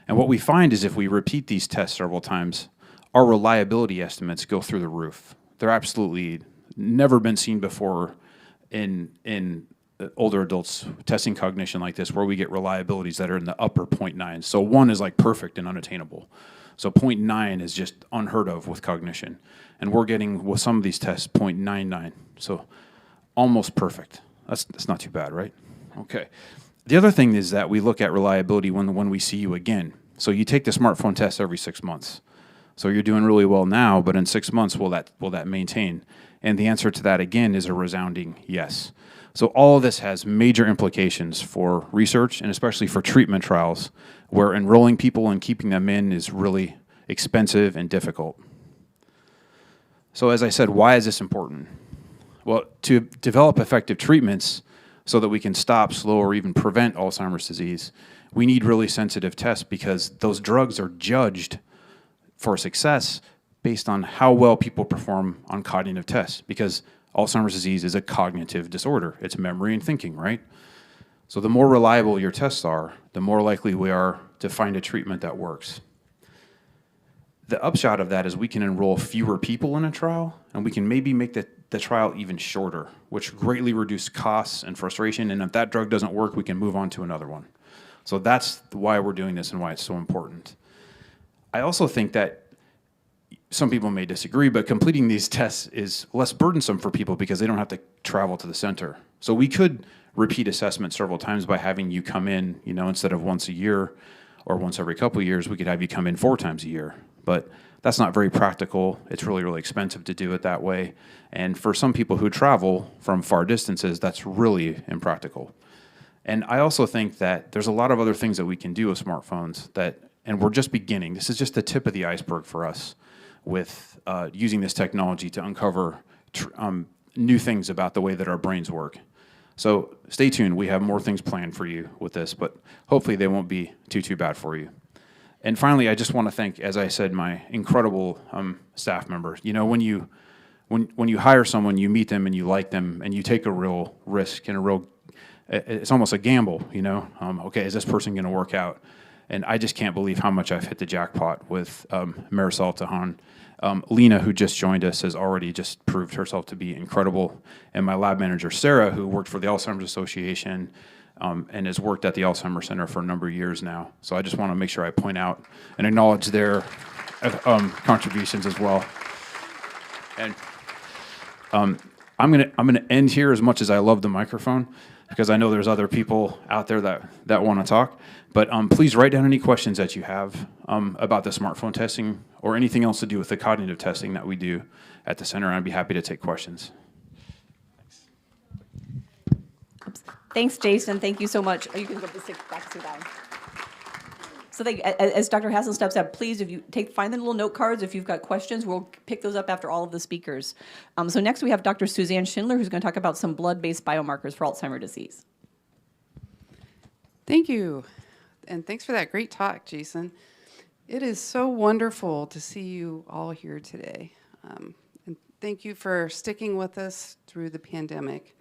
And what we find is if we repeat these tests several times, our reliability estimates go through the roof. They're absolutely never been seen before in older adults testing cognition like this, where we get reliabilities that are in the upper 0.9. So 1 is like perfect and unattainable. So 0.9 is just unheard of with cognition. And we're getting, with some of these tests, 0.99. So almost perfect. That's not too bad, right? Okay. The other thing is that we look at reliability when we see you again. So you take the smartphone test every 6 months. So you're doing really well now, but in 6 months, will that maintain? And the answer to that, again, is a resounding yes. So all of this has major implications for research and especially for treatment trials, where enrolling people and keeping them in is really expensive and difficult. So as I said, why is this important? Well, to develop effective treatments so that we can stop, slow, or even prevent Alzheimer's disease, we need really sensitive tests because those drugs are judged for success based on how well people perform on cognitive tests, because Alzheimer's disease is a cognitive disorder. It's memory and thinking, right? So the more reliable your tests are, the more likely we are to find a treatment that works. The upshot of that is we can enroll fewer people in a trial, and we can maybe make the trial even shorter, which greatly reduces costs and frustration, and if that drug doesn't work, we can move on to another one. So that's why we're doing this and why it's so important. I also think that some people may disagree, but completing these tests is less burdensome for people because they don't have to travel to the center. So we could repeat assessment several times by having you come in, instead of once a year or once every couple of years, we could have you come in 4 times a year. But that's not very practical. It's really, really expensive to do it that way. And for some people who travel from far distances, that's really impractical. And I also think that there's a lot of other things that we can do with smartphones and we're just beginning. This is just the tip of the iceberg for us with using this technology to uncover new things about the way that our brains work. So stay tuned. We have more things planned for you with this, but hopefully they won't be too bad for you. And finally, I just want to thank, as I said, my incredible staff members. When you hire someone, you meet them and you like them, and you take a real risk and it's almost a gamble. Okay, is this person going to work out? And I just can't believe how much I've hit the jackpot with Marisol Tahan. Lena, who just joined us, has already just proved herself to be incredible. And my lab manager, Sarah, who worked for the Alzheimer's Association and has worked at the Alzheimer's Center for a number of years now. So I just want to make sure I point out and acknowledge their contributions as well. And I'm gonna end here, as much as I love the microphone, because I know there's other people out there that want to talk. But please write down any questions that you have about the smartphone testing or anything else to do with the cognitive testing that we do at the center, and I'd be happy to take questions. Thanks, Jason. Thank you so much. You can go back and sit down. So as Dr. Hasselstep said, please, if you find the little note cards. If you've got questions, we'll pick those up after all of the speakers. So next we have Dr. Suzanne Schindler, who's going to talk about some blood-based biomarkers for Alzheimer's disease. Thank you. And thanks for that great talk, Jason. It is so wonderful to see you all here today. And thank you for sticking with us through the pandemic.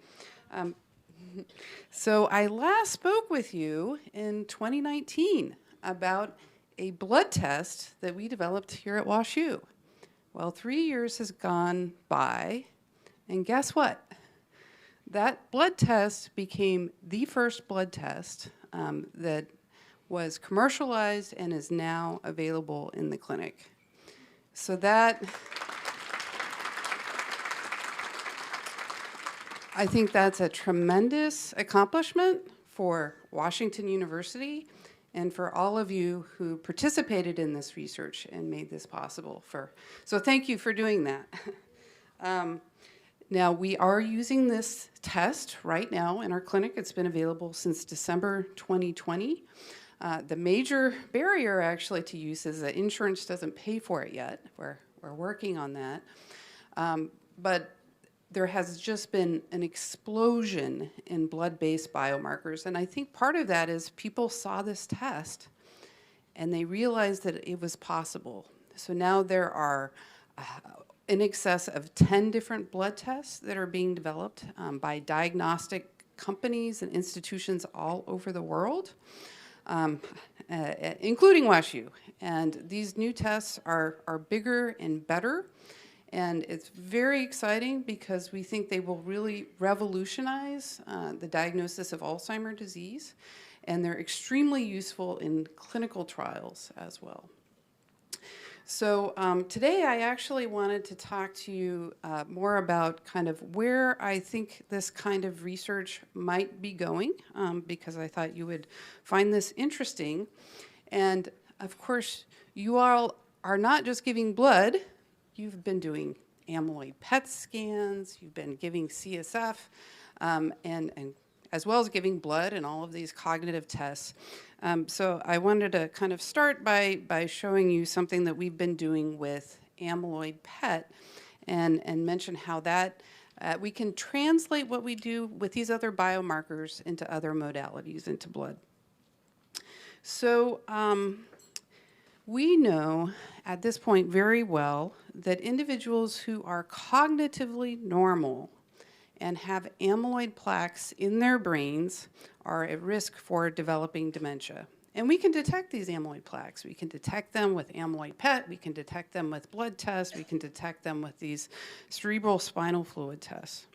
So I last spoke with you in 2019 about a blood test that we developed here at WashU. Well, 3 years has gone by, and guess what? That blood test became the first blood test that was commercialized and is now available in the clinic. So that, I think that's a tremendous accomplishment for Washington University and for all of you who participated in this research and made this possible. So thank you for doing that. Now, we are using this test right now in our clinic. It's been available since December 2020. The major barrier, actually, to use is that insurance doesn't pay for it yet. We're working on that. But there has just been an explosion in blood-based biomarkers. And I think part of that is people saw this test, and they realized that it was possible. So now there are in excess of 10 different blood tests that are being developed by diagnostic companies and institutions all over the world, including WashU. And these new tests are bigger and better. And it's very exciting because we think they will really revolutionize the diagnosis of Alzheimer's disease. And they're extremely useful in clinical trials as well. So today I actually wanted to talk to you more about kind of where I think this kind of research might be going, because I thought you would find this interesting. And of course, you all are not just giving blood. You've been doing amyloid PET scans, you've been giving CSF, and as well as giving blood and all of these cognitive tests. So I wanted to kind of start by showing you something that we've been doing with amyloid PET and mention how that we can translate what we do with these other biomarkers into other modalities, into blood. So we know at this point very well that individuals who are cognitively normal and have amyloid plaques in their brains are at risk for developing dementia. And we can detect these amyloid plaques. We can detect them with amyloid PET. We can detect them with blood tests. We can detect them with these cerebral spinal fluid tests.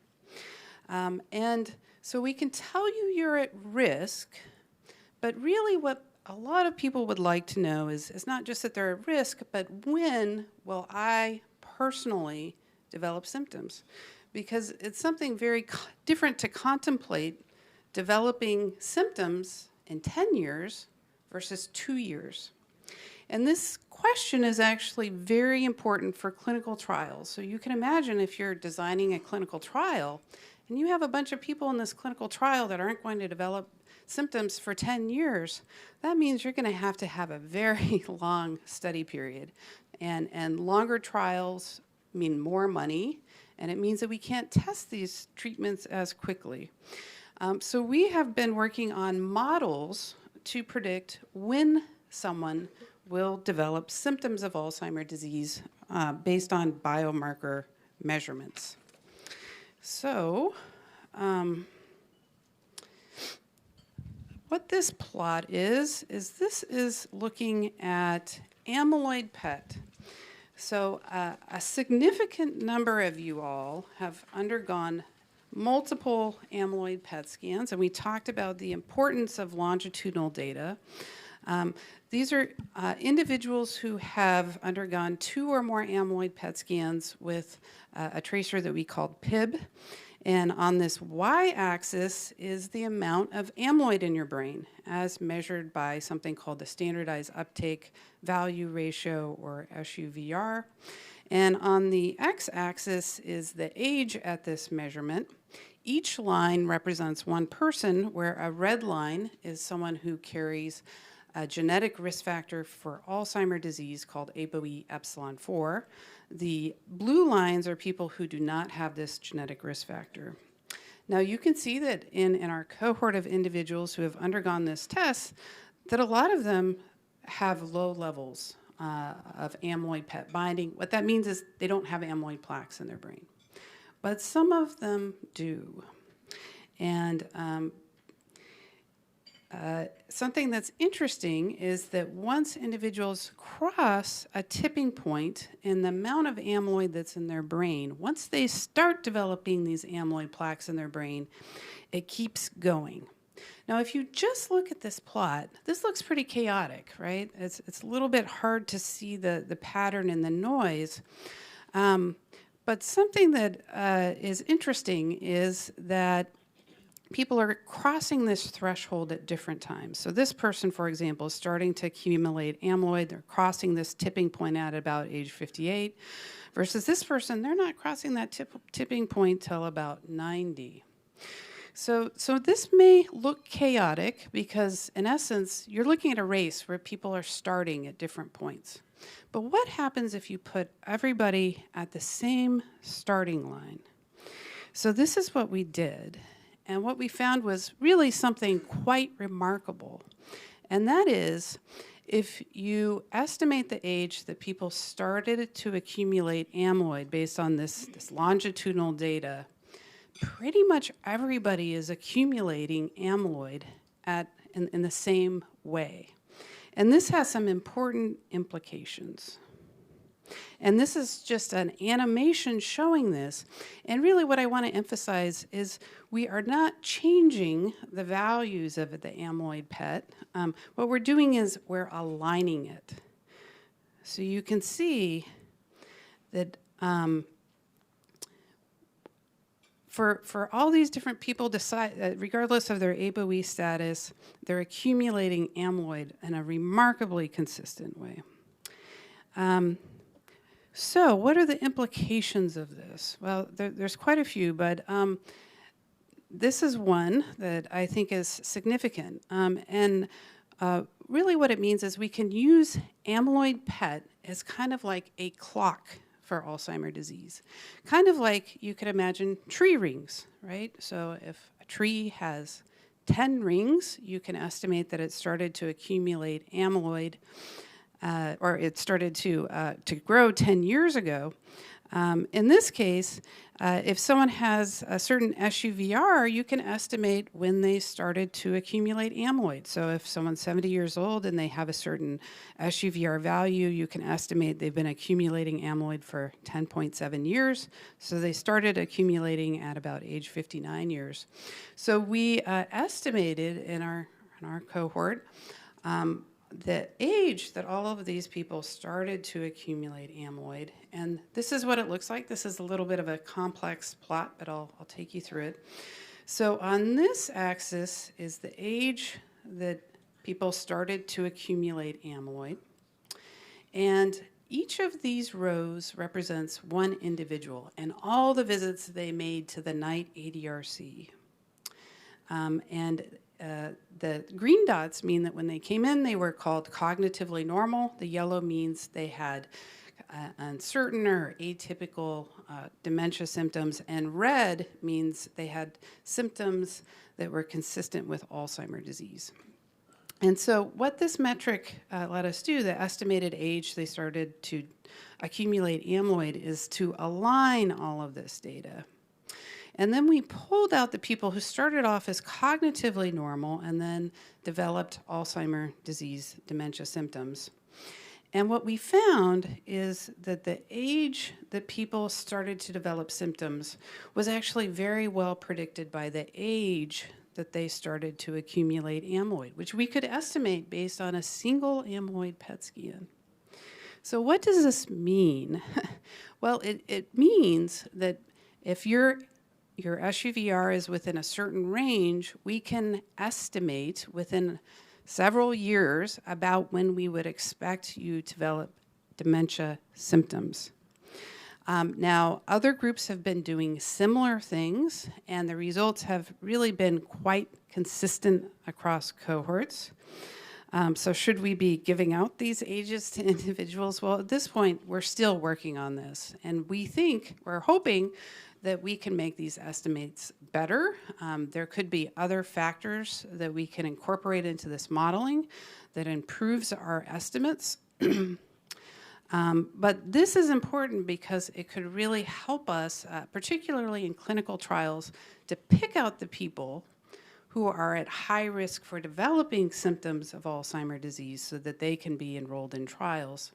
And so we can tell you you're at risk, but really what a lot of people would like to know is not just that they're at risk, but when will I personally develop symptoms? Because it's something very different to contemplate developing symptoms in 10 years versus 2 years. And this question is actually very important for clinical trials. So you can imagine if you're designing a clinical trial and you have a bunch of people in this clinical trial that aren't going to develop symptoms for 10 years, that means you're going to have a very long study period. And longer trials mean more money, and it means that we can't test these treatments as quickly. So we have been working on models to predict when someone will develop symptoms of Alzheimer's disease based on biomarker measurements. So what this plot is this is looking at amyloid PET. So a significant number of you all have undergone multiple amyloid PET scans, and we talked about the importance of longitudinal data. These are individuals who have undergone 2 or more amyloid PET scans with a tracer that we called PIB. And on this y-axis is the amount of amyloid in your brain as measured by something called the standardized uptake value ratio, or SUVR. And on the x-axis is the age at this measurement. Each line represents one person, where a red line is someone who carries a genetic risk factor for Alzheimer's disease called ApoE epsilon 4. The blue lines are people who do not have this genetic risk factor. Now you can see that in our cohort of individuals who have undergone this test, that a lot of them have low levels of amyloid PET binding. What that means is they don't have amyloid plaques in their brain. But some of them do. And something that's interesting is that once individuals cross a tipping point in the amount of amyloid that's in their brain, once they start developing these amyloid plaques in their brain, it keeps going. Now, if you just look at this plot, this looks pretty chaotic, right? It's a little bit hard to see the pattern in the noise. But something that is interesting is that people are crossing this threshold at different times. So this person, for example, is starting to accumulate amyloid. They're crossing this tipping point at about age 58, versus this person, they're not crossing that tipping point till about 90. So this may look chaotic because, in essence, you're looking at a race where people are starting at different points. But what happens if you put everybody at the same starting line? So this is what we did. And what we found was really something quite remarkable. And that is, if you estimate the age that people started to accumulate amyloid based on this longitudinal data, pretty much everybody is accumulating amyloid in the same way. And this has some important implications. And this is just an animation showing this. And really what I want to emphasize is we are not changing the values of the amyloid PET. What we're doing is we're aligning it. So you can see that for all these different people, regardless of their ApoE status, they're accumulating amyloid in a remarkably consistent way. So what are the implications of this? Well, there's quite a few, but this is one that I think is significant. Really what it means is we can use amyloid PET as kind of like a clock for Alzheimer's disease. Kind of like you could imagine tree rings, right? So if a tree has 10 rings, you can estimate that it started to accumulate amyloid or it started to grow 10 years ago. In this case, if someone has a certain SUVR, you can estimate when they started to accumulate amyloid. So if someone's 70 years old and they have a certain SUVR value, you can estimate they've been accumulating amyloid for 10.7 years. So they started accumulating at about age 59 years. So we estimated in our cohort the age that all of these people started to accumulate amyloid. And this is what it looks like. This is a little bit of a complex plot, but I'll take you through it. So on this axis is the age that people started to accumulate amyloid. And each of these rows represents one individual and all the visits they made to the Knight ADRC. The green dots mean that when they came in, they were called cognitively normal. The yellow means they had uncertain or atypical dementia symptoms. And red means they had symptoms that were consistent with Alzheimer's disease. And so what this metric let us do, the estimated age they started to accumulate amyloid, is to align all of this data. And then we pulled out the people who started off as cognitively normal and then developed Alzheimer's disease dementia symptoms. And what we found is that the age that people started to develop symptoms was actually very well predicted by the age that they started to accumulate amyloid, which we could estimate based on a single amyloid PET scan. So what does this mean? Well, it means that if your SUVR is within a certain range, we can estimate within several years about when we would expect you to develop dementia symptoms. Now, other groups have been doing similar things, and the results have really been quite consistent across cohorts. So should we be giving out these ages to individuals? Well, at this point, we're still working on this, and we're hoping that we can make these estimates better. There could be other factors that we can incorporate into this modeling that improves our estimates. But this is important because it could really help us, particularly in clinical trials, to pick out the people who are at high risk for developing symptoms of Alzheimer's disease so that they can be enrolled in trials.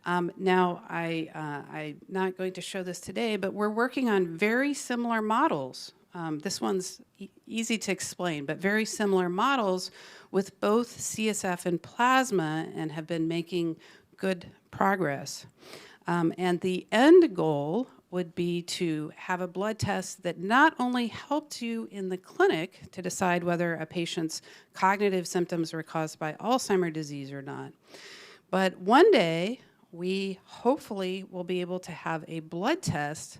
Now, I'm not going to show this today, but we're working on very similar models This one's easy to explain, but very similar models with both CSF and plasma, and have been making good progress. And the end goal would be to have a blood test that not only helped you in the clinic to decide whether a patient's cognitive symptoms were caused by Alzheimer's disease or not, but one day we hopefully will be able to have a blood test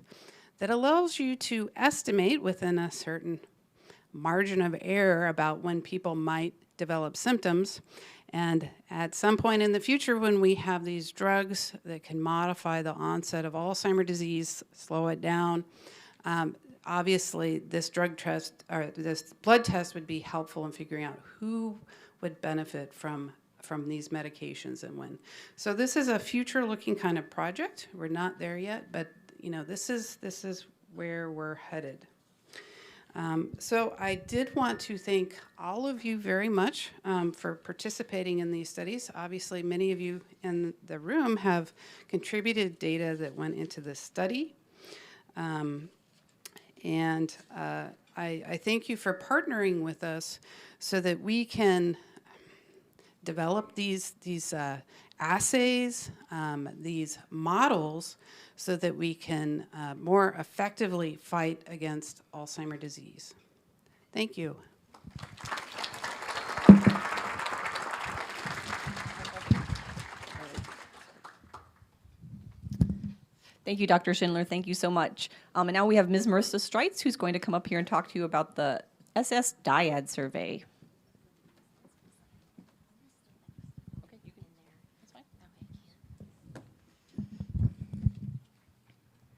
that allows you to estimate within a certain margin of error about when people might develop symptoms. And at some point in the future, when we have these drugs that can modify the onset of Alzheimer's disease, slow it down, obviously this drug test or this blood test would be helpful in figuring out who would benefit from these medications and when. So this is a future-looking kind of project. We're not there yet, but this is where we're headed. So I did want to thank all of you very much for participating in these studies. Obviously, many of you in the room have contributed data that went into this study. I thank you for partnering with us so that we can develop these assays, these models, so that we can more effectively fight against Alzheimer's disease. Thank you. Thank you, Dr. Schindler. Thank you so much. And now we have Ms. Marissa Streitz, who's going to come up here and talk to you about the SS Dyad survey.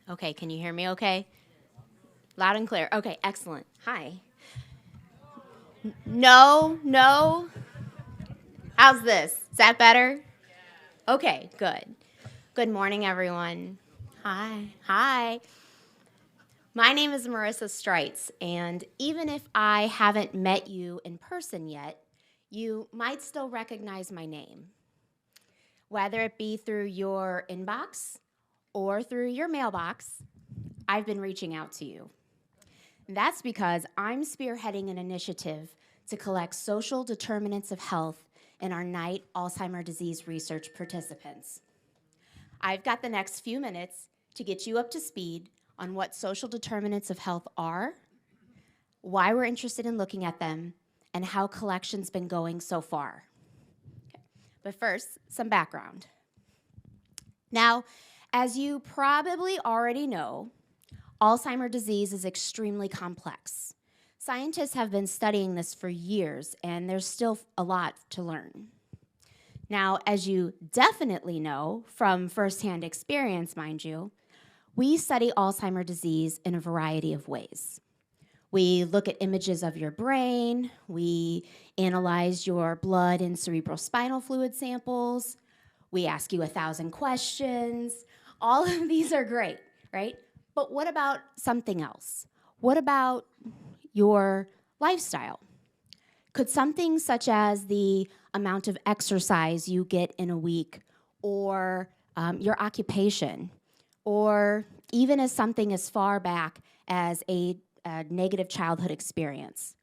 Okay, can you hear me okay? Loud and clear. Okay, excellent. Hi. No. How's this? Is that better? Okay, good. Good morning, everyone. Hi. My name is Marissa Streitz, and even if I haven't met you in person yet, you might still recognize my name. Whether it be through your inbox or through your mailbox, I've been reaching out to you. And that's because I'm spearheading an initiative to collect social determinants of health in our Knight Alzheimer's disease research participants. I've got the next few minutes to get you up to speed on what social determinants of health are, why we're interested in looking at them, and how collection's been going so far. Okay. But first, some background. Now, as you probably already know, Alzheimer's disease is extremely complex. Scientists have been studying this for years, and there's still a lot to learn. Now, as you definitely know from firsthand experience, mind you, we study Alzheimer's disease in a variety of ways. We look at images of your brain, we analyze your blood and cerebrospinal fluid samples, we ask you 1,000 questions. All of these are great, right? But what about something else? What about your lifestyle? Could something such as the amount of exercise you get in a week, or your occupation, or even as something as far back as a negative childhood experience,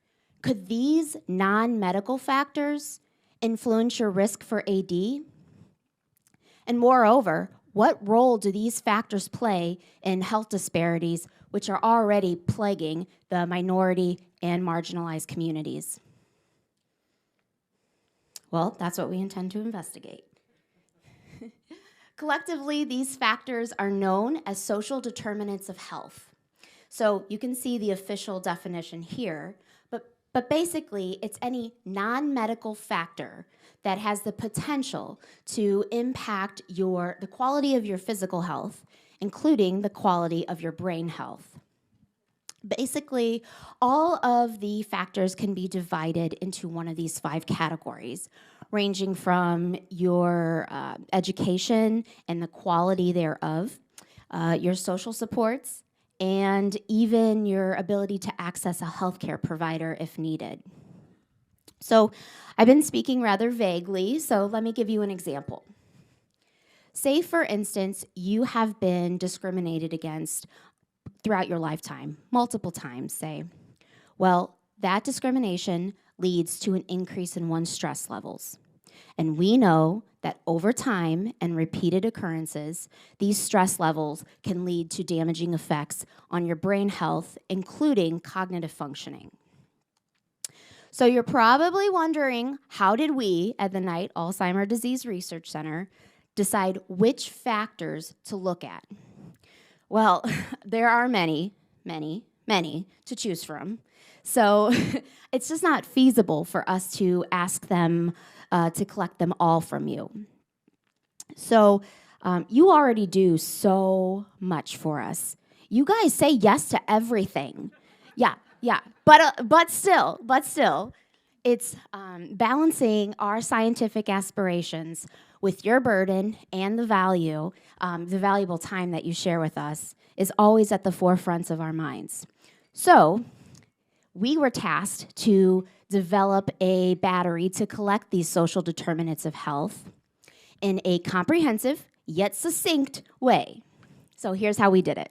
could these non-medical factors influence your risk for AD? And moreover, what role do these factors play in health disparities, which are already plaguing the minority and marginalized communities? Well, that's what we intend to investigate. Collectively, these factors are known as social determinants of health. So you can see the official definition here, but basically it's any non-medical factor that has the potential to impact the quality of your physical health, including the quality of your brain health. Basically, all of the factors can be divided into one of these 5 categories, ranging from your education and the quality thereof, your social supports, and even your ability to access a healthcare provider if needed. So I've been speaking rather vaguely, so let me give you an example. Say, for instance, you have been discriminated against throughout your lifetime, multiple times, say, well, that discrimination leads to an increase in one's stress levels. And we know that over time and repeated occurrences, these stress levels can lead to damaging effects on your brain health, including cognitive functioning. So you're probably wondering, how did we at the Knight Alzheimer Disease Research Center decide which factors to look at? Well, there are many to choose from. So it's just not feasible for us to ask them to collect them all from you. So you already do so much for us. You guys say yes to everything. Yeah. But still, it's balancing our scientific aspirations with your burden and the valuable time that you share with us is always at the forefront of our minds. So we were tasked to develop a battery to collect these social determinants of health in a comprehensive yet succinct way. So here's how we did it.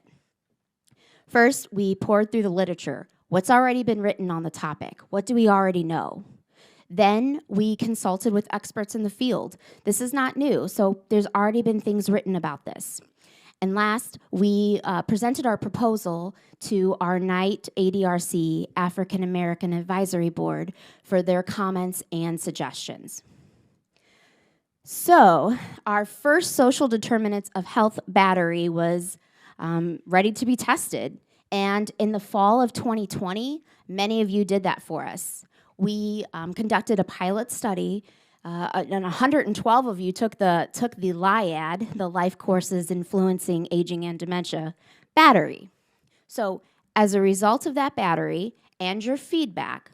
First, we poured through the literature. What's already been written on the topic? What do we already know? Then we consulted with experts in the field. This is not new, so there's already been things written about this. And last, we presented our proposal to our Knight ADRC African American Advisory Board for their comments and suggestions. So our first social determinants of health battery was ready to be tested. And in the fall of 2020, many of you did that for us. We conducted a pilot study, and 112 of you took the LIAD, the Life Courses Influencing Aging and Dementia battery. So as a result of that battery and your feedback,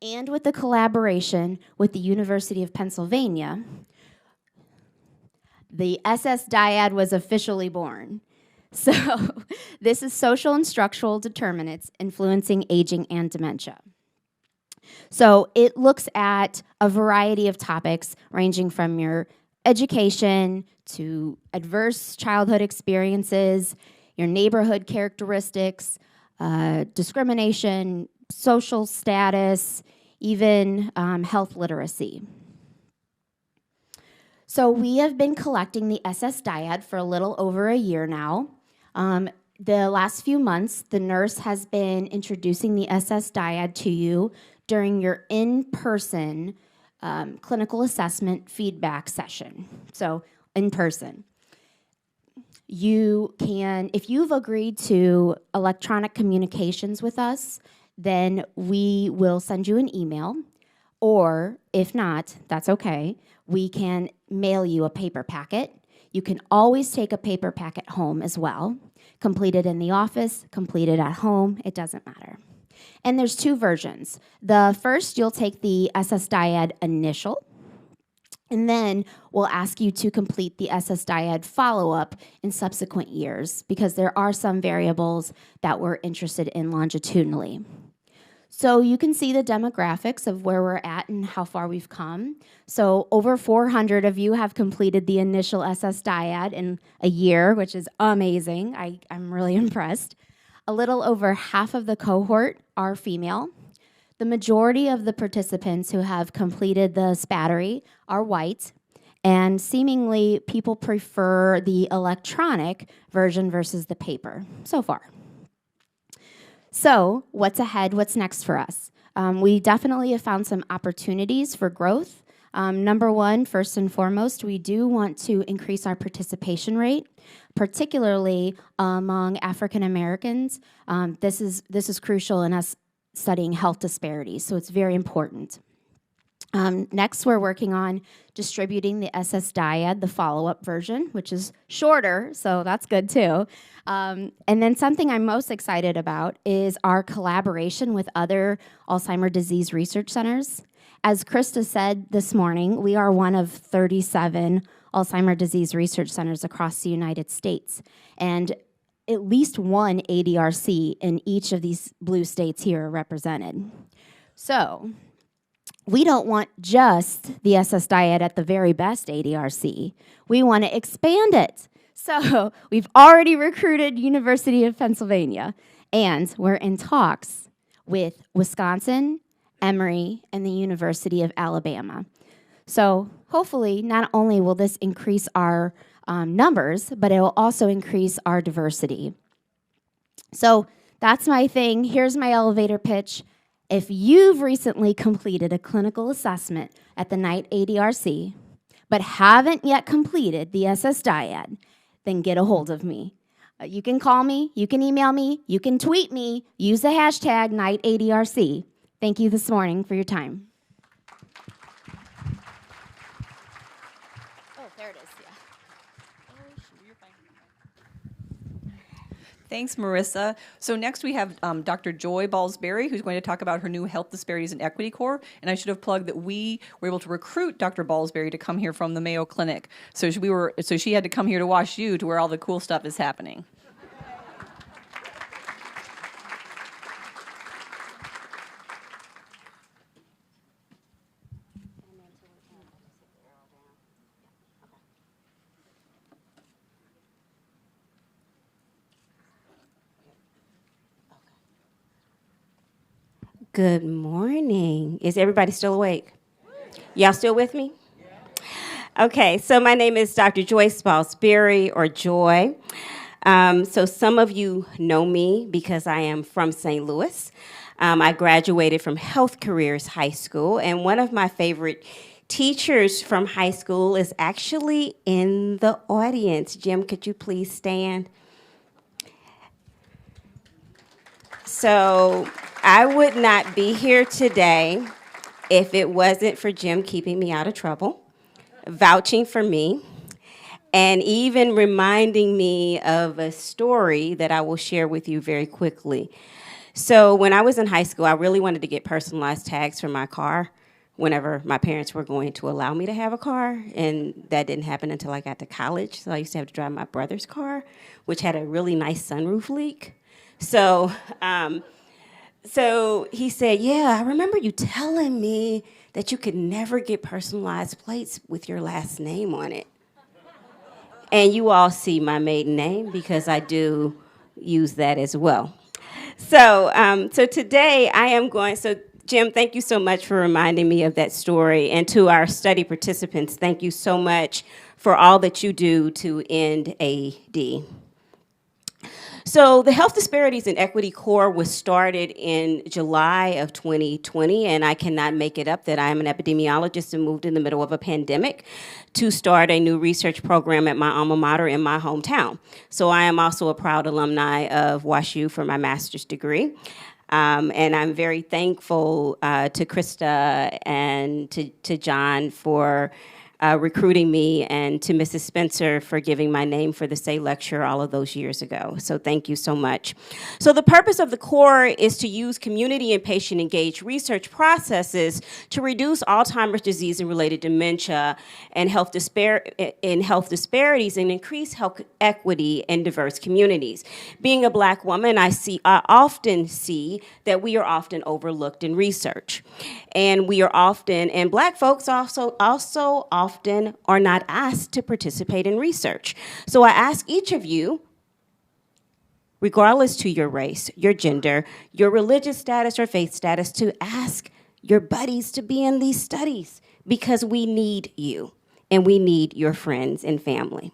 and with the collaboration with the University of Pennsylvania, the SS dyad was officially born. So this is social and structural determinants influencing aging and dementia. So it looks at a variety of topics ranging from your education to adverse childhood experiences, your neighborhood characteristics, discrimination, social status, even health literacy. So we have been collecting the SS dyad for a little over a year now. The last few months, the nurse has been introducing the SS dyad to you during your in-person clinical assessment feedback session. So in person. You can, if you've agreed to electronic communications with us, then we will send you an email. Or if not, that's okay. We can mail you a paper packet. You can always take a paper packet home as well. Completed in the office, completed at home, it doesn't matter. And there's two versions. The first, you'll take the SS dyad initial, and then we'll ask you to complete the SS dyad follow-up in subsequent years because there are some variables that we're interested in longitudinally. So you can see the demographics of where we're at and how far we've come. So over 400 of you have completed the initial SS dyad in a year, which is amazing. I'm really impressed. A little over half of the cohort are female. The majority of the participants who have completed this battery are white, and seemingly people prefer the electronic version versus the paper so far. So what's ahead? What's next for us? We definitely have found some opportunities for growth. Number one, first and foremost, we do want to increase our participation rate, particularly among African Americans. This is crucial in us studying health disparities, so it's very important. Next, we're working on distributing the SS dyad, the follow-up version, which is shorter, so that's good too. And then something I'm most excited about is our collaboration with other Alzheimer disease research centers. As Krista said this morning, we are one of 37 Alzheimer disease research centers across the United States, and at least one ADRC in each of these blue states here are represented. So we don't want just the SS dyad at the very best ADRC. We want to expand it. So we've already recruited University of Pennsylvania, and we're in talks with Wisconsin, Emory, and the University of Alabama. So hopefully, not only will this increase our numbers, but it will also increase our diversity. So that's my thing. Here's my elevator pitch. If you've recently completed a clinical assessment at the Knight ADRC, but haven't yet completed the SS-Dyad, then get a hold of me. You can call me, you can email me, you can tweet me, use the hashtag Knight ADRC. Thank you this morning for your time. Oh, there it is, yeah. Thanks, Marissa. So next we have Dr. Joy Ballsbury, who's going to talk about her new Health Disparities and Equity Core. And I should have plugged that we were able to recruit Dr. Ballsbury to come here from the Mayo Clinic. So she had to come here to WashU to where all the cool stuff is happening. Good morning. Is everybody still awake? Y'all still with me? Okay, so my name is Dr. Joyce Ballsbury, or Joy. So some of you know me because I am from St. Louis. I graduated from Health Careers High School, and one of my favorite teachers from high school is actually in the audience. Jim, could you please stand? So I would not be here today if it wasn't for Jim keeping me out of trouble, vouching for me, and even reminding me of a story that I will share with you very quickly. So when I was in high school, I really wanted to get personalized tags for my car whenever my parents were going to allow me to have a car, and that didn't happen until I got to college. So I used to have to drive my brother's car, which had a really nice sunroof leak. So he said, yeah, I remember you telling me that you could never get personalized plates with your last name on it. And you all see my maiden name because I do use that as well. So today I am Jim, thank you so much for reminding me of that story. And to our study participants, thank you so much for all that you do to end AD. So the Health Disparities and Equity Core was started in July of 2020, and I cannot make it up that I am an epidemiologist and moved in the middle of a pandemic to start a new research program at my alma mater in my hometown. So I am also a proud alumni of WashU for my master's degree. And I'm very thankful to Krista and to John for recruiting me, and to Mrs. Spencer for giving my name for the Say lecture all of those years ago. So thank you so much. So the purpose of the core is to use community and patient-engaged research processes to reduce Alzheimer's disease and related dementia and health disparities and increase health equity in diverse communities. Being a Black woman, I often see that we are often overlooked in research. And Black folks also often are not asked to participate in research. So I ask each of you, regardless to your race, your gender, your religious status or faith status, to ask your buddies to be in these studies, because we need you and we need your friends and family.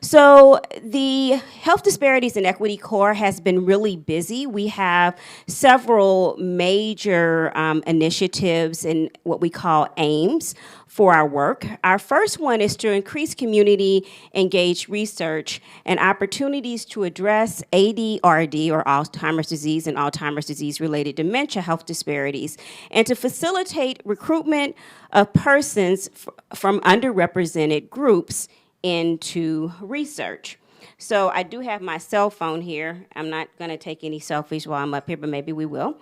So the Health Disparities and Equity Core has been really busy. We have several major initiatives and what we call aims for our work. Our first one is to increase community-engaged research and opportunities to address ADRD, or Alzheimer's disease and Alzheimer's disease-related dementia health disparities, and to facilitate recruitment of persons from underrepresented groups into research. So I do have my cell phone here. I'm not going to take any selfies while I'm up here, but maybe we will.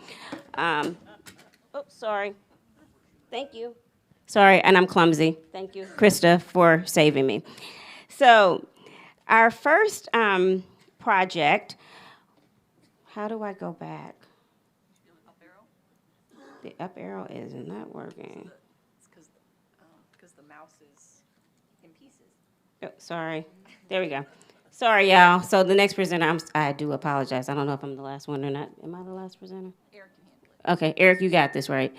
Sorry. Thank you. Sorry, and I'm clumsy. Thank you, Krista, for saving me. So our first project, how do I go back? The up arrow is not working. It's because the mouse is in pieces. Oh, sorry. There we go. Sorry, y'all. So the next presenter, I do apologize. I don't know if I'm the last one or not. Am I the last presenter? Okay, Eric, you got this, right?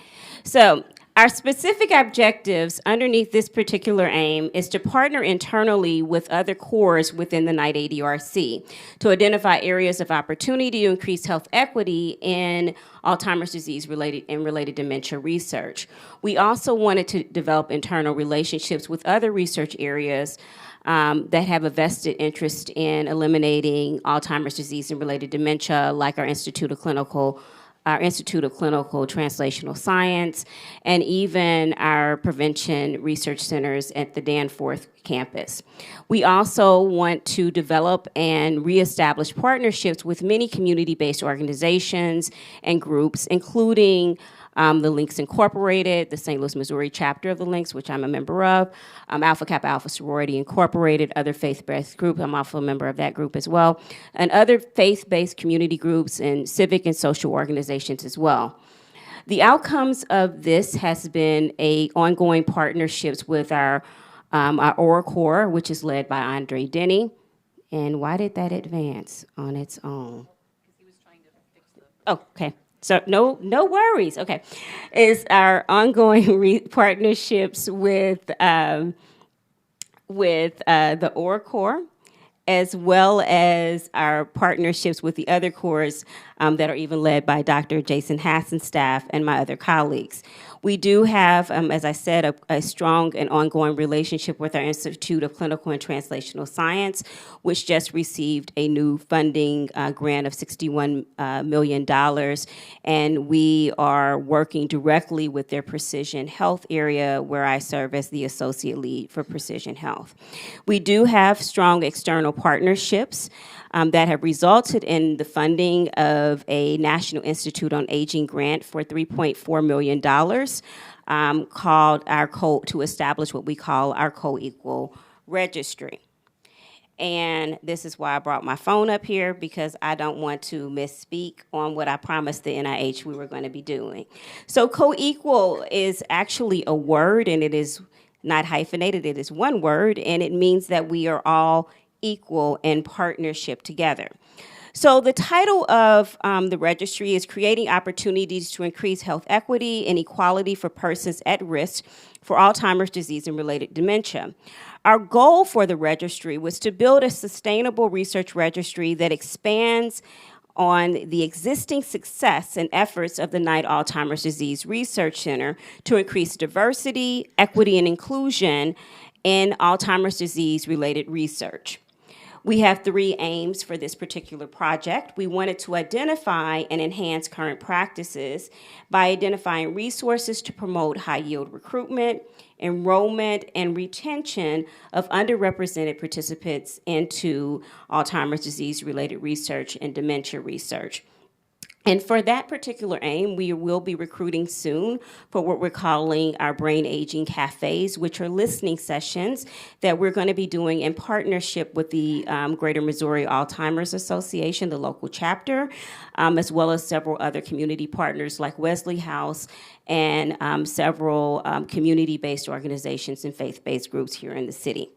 So our specific objectives underneath this particular aim is to partner internally with other cores within the Knight ADRC to identify areas of opportunity to increase health equity in Alzheimer's disease related dementia research. We also wanted to develop internal relationships with other research areas that have a vested interest in eliminating Alzheimer's disease and related dementia, like our Institute of Clinical Translational Science, and even our prevention research centers at the Danforth campus. We also want to develop and reestablish partnerships with many community-based organizations and groups, including the Links Incorporated, the St. Louis, Missouri chapter of the Links, which I'm a member of, Alpha Kappa Alpha Sorority Incorporated, other faith-based groups, I'm also a member of that group as well, and other faith-based community groups and civic and social organizations as well. The outcomes of this has been ongoing partnerships with our OraCore, which is led by Andre Denny. And why did that advance on its own? Because he was trying to fix the... Oh, okay. So no worries. Okay, is our ongoing partnerships with the OraCore, as well as our partnerships with the other cores that are even led by Dr. Jason Hassan's staff and my other colleagues. We do have, as I said, a strong and ongoing relationship with our Institute of Clinical and Translational Science, which just received a new funding grant of $61 million, and we are working directly with their precision health area, where I serve as the associate lead for precision health. We do have strong external partnerships that have resulted in the funding of a National Institute on Aging grant for $3.4 million called to establish what we call our co-equal registry. And this is why I brought my phone up here, because I don't want to misspeak on what I promised the NIH we were going to be doing. So co-equal is actually a word, and it is not hyphenated. It is one word, and it means that we are all equal in partnership together. So the title of the registry is Creating Opportunities to Increase Health Equity and Equality for Persons at Risk for Alzheimer's Disease and Related Dementia. Our goal for the registry was to build a sustainable research registry that expands on the existing success and efforts of the Knight Alzheimer's Disease Research Center to increase diversity, equity, and inclusion in Alzheimer's disease-related research. We have 3 aims for this particular project. We wanted to identify and enhance current practices by identifying resources to promote high-yield recruitment, enrollment, and retention of underrepresented participants into Alzheimer's disease-related research and dementia research. And for that particular aim, we will be recruiting soon for what we're calling our Brain Aging Cafes, which are listening sessions that we're going to be doing in partnership with the Greater Missouri Alzheimer's Association, the local chapter, as well as several other community partners like Wesley House and several community-based organizations and faith-based groups here in the city.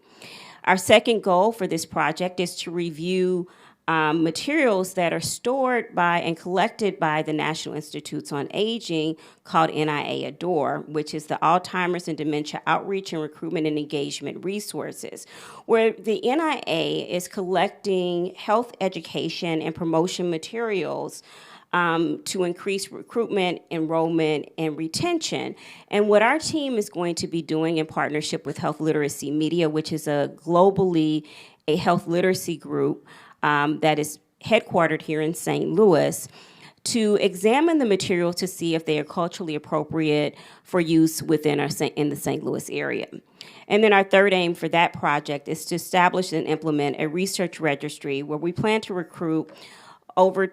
Our second goal for this project is to review materials that are stored by and collected by the National Institutes on Aging called Knight ADRC, which is the Alzheimer's and Dementia Outreach and Recruitment and Engagement Resources, where the NIA is collecting health education and promotion materials to increase recruitment, enrollment, and retention. And what our team is going to be doing in partnership with Health Literacy Media, which is globally a health literacy group, that is headquartered here in St. Louis, to examine the materials to see if they are culturally appropriate for use in the St. Louis area. And then our third aim for that project is to establish and implement a research registry where we plan to recruit over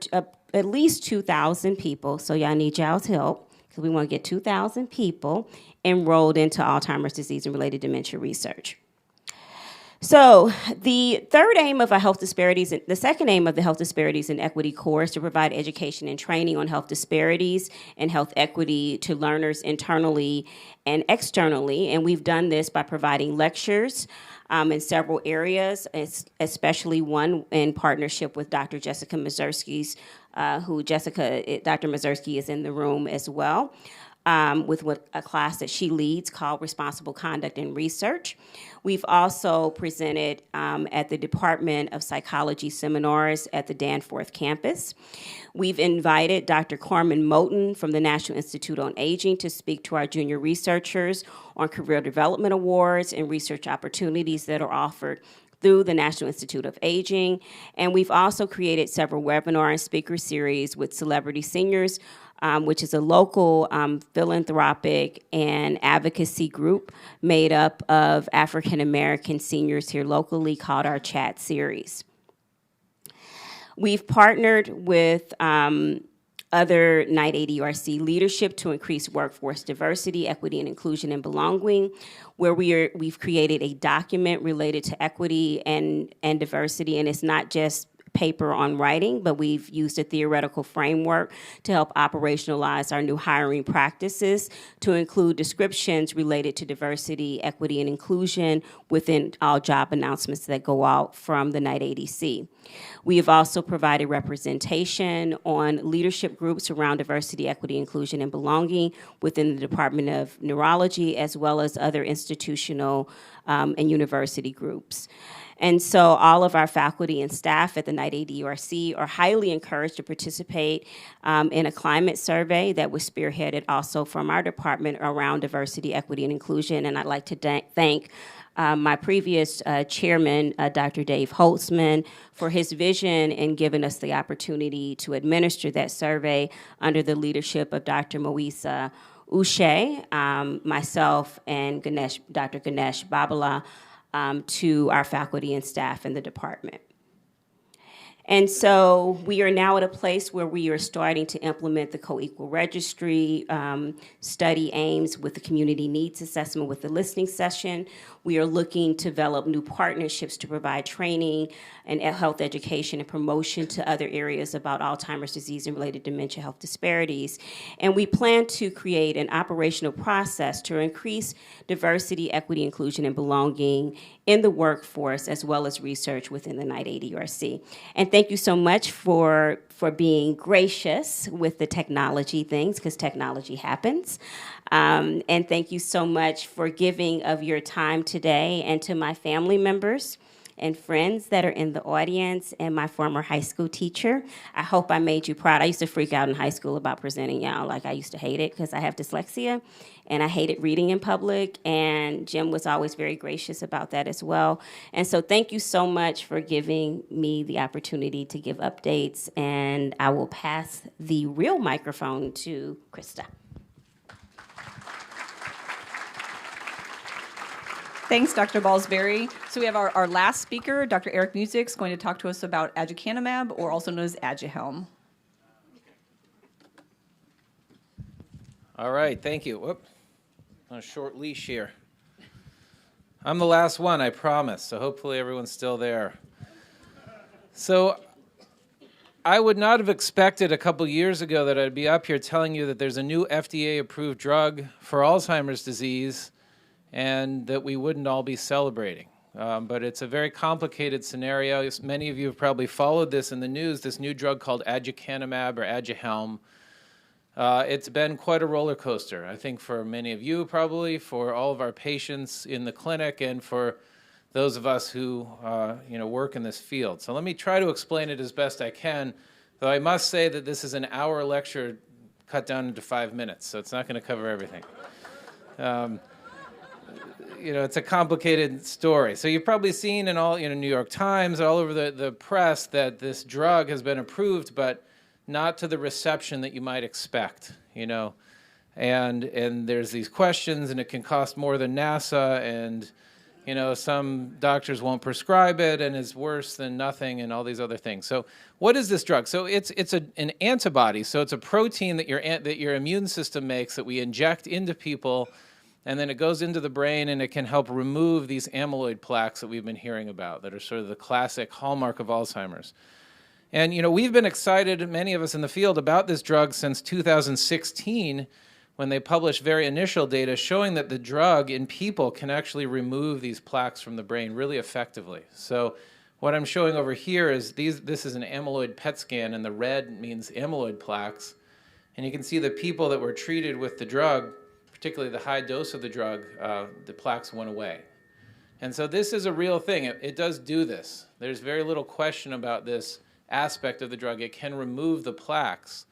at least 2,000 people, so y'all need y'all's help, because we want to get 2,000 people enrolled into Alzheimer's disease and related dementia research. So the third aim of our health disparities, the second aim of the health disparities and equity core is to provide education and training on health disparities and health equity to learners internally and externally. And we've done this by providing lectures in several areas, especially one in partnership with Dr. Jessica Mazursky's, Dr. Mazursky is in the room as well. With a class that she leads called Responsible Conduct and Research. We've also presented at the Department of Psychology seminars at the Danforth campus. We've invited Dr. Corman Moten from the National Institute on Aging to speak to our junior researchers on career development awards and research opportunities that are offered through the National Institute of Aging. And we've also created several webinar and speaker series with Celebrity Seniors, which is a local philanthropic and advocacy group made up of African American seniors here locally called our Chat Series. We've partnered with other Knight ADRC leadership to increase workforce diversity, equity, and inclusion and belonging, where we've created a document related to equity and diversity, and it's not just paper on writing, but we've used a theoretical framework to help operationalize our new hiring practices to include descriptions related to diversity, equity, and inclusion within all job announcements that go out from the Knight ADC. We have also provided representation on leadership groups around diversity, equity, inclusion, and belonging within the Department of Neurology, as well as other institutional and university groups. And so all of our faculty and staff at the Knight ADRC are highly encouraged to participate in a climate survey that was spearheaded also from our department around diversity, equity, and inclusion. And I'd like to thank my previous chairman, Dr. Dave Holtzman, for his vision in giving us the opportunity to administer that survey under the leadership of Dr. Moisa Uche, myself, and Dr. Ganesh Babala, to our faculty and staff in the department. And so we are now at a place where we are starting to implement the co-equal registry, study aims with the community needs assessment with the listening session. We are looking to develop new partnerships to provide training and health education and promotion to other areas about Alzheimer's disease and related dementia health disparities. And we plan to create an operational process to increase diversity, equity, inclusion, and belonging in the workforce, as well as research within the Knight ADRC. And thank you so much for being gracious with the technology things, because technology happens. And thank you so much for giving of your time today, and to my family members and friends that are in the audience, and my former high school teacher. I hope I made you proud. I used to freak out in high school about presenting y'all. Like, I used to hate it because I have dyslexia, and I hated reading in public, and Jim was always very gracious about that as well. And so thank you so much for giving me the opportunity to give updates, and I will pass the real microphone to Krista. Thanks, Dr. Ballsbury. So we have our last speaker, Dr. Eric Musick, is going to talk to us about Aducanumab, or also known as Aduhelm. All right, thank you. Whoop, on a short leash here. I'm the last one, I promise, so hopefully everyone's still there. So I would not have expected a couple years ago that I'd be up here telling you that there's a new FDA-approved drug for Alzheimer's disease, and that we wouldn't all be celebrating. But it's a very complicated scenario. Many of you have probably followed this in the news, this new drug called Aducanumab, or Aduhelm. It's been quite a roller coaster, I think, for many of you probably, for all of our patients in the clinic, and for those of us who work in this field. So let me try to explain it as best I can, though I must say that this is an hour lecture cut down into 5 minutes, so it's not going to cover everything. It's a complicated story. So you've probably seen in all, New York Times, all over the press, that this drug has been approved, but not to the reception that you might expect, And there's these questions, and it can cost more than NASA, and, some doctors won't prescribe it, and it's worse than nothing, and all these other things. So what is this drug? So it's an antibody. So it's a protein that your immune system makes that we inject into people and then it goes into the brain and it can help remove these amyloid plaques that we've been hearing about that are sort of the classic hallmark of Alzheimer's. And we've been excited, many of us in the field, about this drug since 2016 when they published very initial data showing that the drug in people can actually remove these plaques from the brain really effectively. So what I'm showing over here is this is an amyloid PET scan, and the red means amyloid plaques. And you can see the people that were treated with the drug, particularly the high dose of the drug, the plaques went away. And so this is a real thing. It does do this. There's very little question about this aspect of the drug. It can remove the plaques.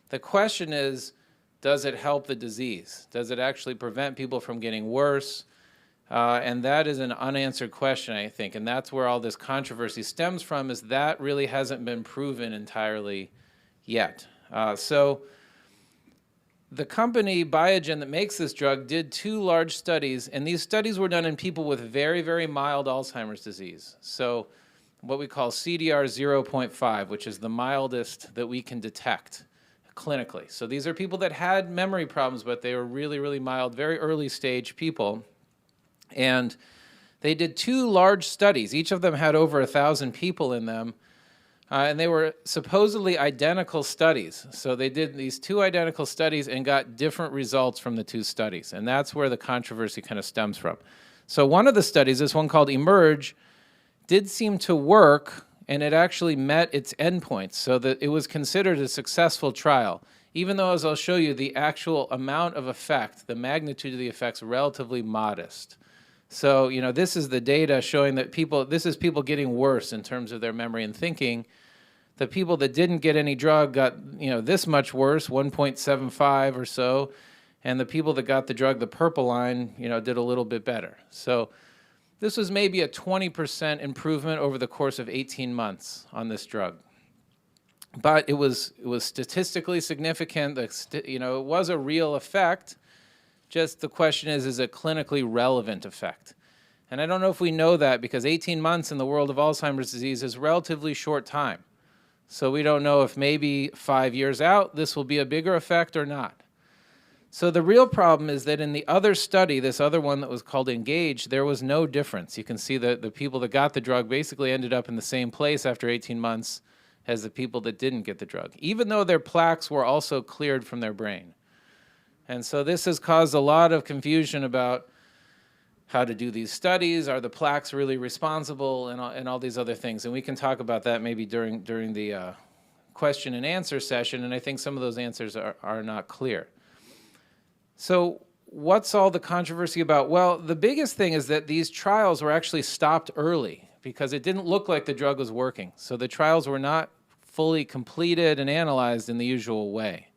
The question is, does it help the disease? Does it actually prevent people from getting worse? And that is an unanswered question, I think. And that's where all this controversy stems from, is that really hasn't been proven entirely yet. So the company Biogen that makes this drug did 2 large studies, and these studies were done in people with very, very mild Alzheimer's disease. So what we call CDR 0.5, which is the mildest that we can detect clinically. So these are people that had memory problems, but they were really, really mild, very early stage people. And they did 2 large studies. Each of them had over 1,000 people in them. And they were supposedly identical studies. So they did these 2 identical studies and got different results from the 2 studies. And that's where the controversy kind of stems from. So one of the studies, this one called Emerge, did seem to work, and it actually met its endpoints, so that it was considered a successful trial, even though, as I'll show you, the actual amount of effect, the magnitude of the effects, relatively modest. So, this is the data showing that this is people getting worse in terms of their memory and thinking. The people that didn't get any drug got, this much worse, 1.75 or so, and the people that got the drug, the purple line, did a little bit better. So this was maybe a 20% improvement over the course of 18 months on this drug. But it was statistically significant. It was a real effect. Just the question is it clinically relevant effect? And I don't know if we know that, because 18 months in the world of Alzheimer's disease is relatively short time. So we don't know if maybe 5 years out this will be a bigger effect or not. So the real problem is that in the other study, this other one that was called Engage, there was no difference. You can see that the people that got the drug basically ended up in the same place after 18 months as the people that didn't get the drug, even though their plaques were also cleared from their brain. And so this has caused a lot of confusion about how to do these studies. Are the plaques really responsible, and all these other things? And we can talk about that maybe during the question and answer session, and I think some of those answers are not clear. So what's all the controversy about? Well, the biggest thing is that these trials were actually stopped early because it didn't look like the drug was working. So the trials were not fully completed and analyzed in the usual way.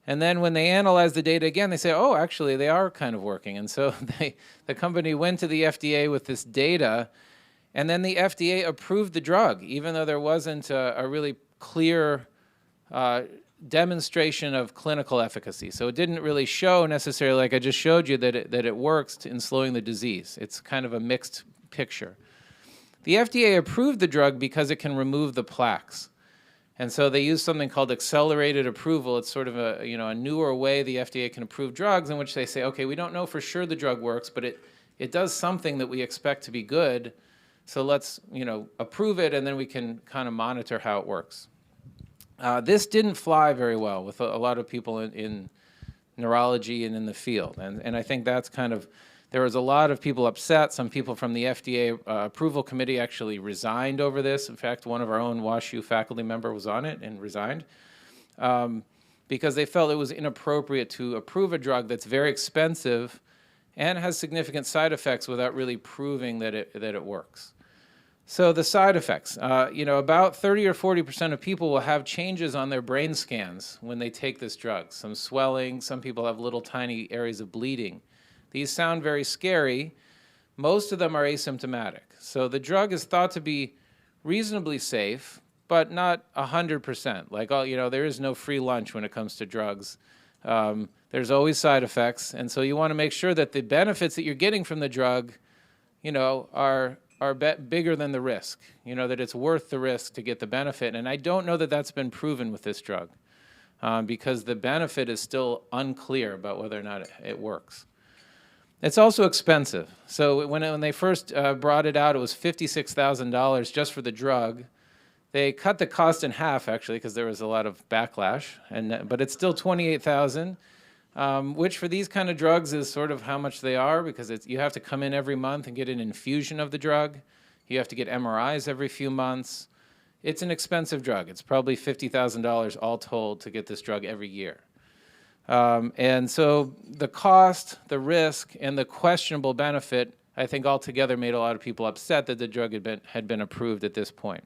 And then when they analyzed the data again, they say, oh, actually, they are kind of working. And so the company went to the FDA with this data, and then the FDA approved the drug, even though there wasn't a really clear demonstration of clinical efficacy. So it didn't really show necessarily, like I just showed you, that it works in slowing the disease. It's kind of a mixed picture. The FDA approved the drug because it can remove the plaques. And so they use something called accelerated approval. It's sort of a newer way the FDA can approve drugs, in which they say, okay, we don't know for sure the drug works, but it does something that we expect to be good. So let's approve it, and then we can kind of monitor how it works. This didn't fly very well with a lot of people in neurology and in the field. And I think that's there was a lot of people upset. Some people from the FDA approval committee actually resigned over this. In fact, one of our own WashU faculty member was on it and resigned because they felt it was inappropriate to approve a drug that's very expensive and has significant side effects without really proving that it works. So the side effects, about 30 or 40% of people will have changes on their brain scans when they take this drug. Some swelling, some people have little tiny areas of bleeding. These sound very scary. Most of them are asymptomatic. So the drug is thought to be reasonably safe, but not 100%. Like, there is no free lunch when it comes to drugs. There's always side effects, and so you want to make sure that the benefits that you're getting from the drug, are bigger than the risk, that it's worth the risk to get the benefit. And I don't know that that's been proven with this drug because the benefit is still unclear about whether or not it works. It's also expensive. So when they first brought it out, it was $56,000 just for the drug. They cut the cost in half, actually, because there was a lot of backlash. But it's still $28,000, which for these kind of drugs is sort of how much they are, because you have to come in every month and get an infusion of the drug. You have to get MRIs every few months. It's an expensive drug. It's probably $50,000 all told to get this drug every year. And so the cost, the risk, and the questionable benefit, I think altogether made a lot of people upset that the drug had been approved at this point.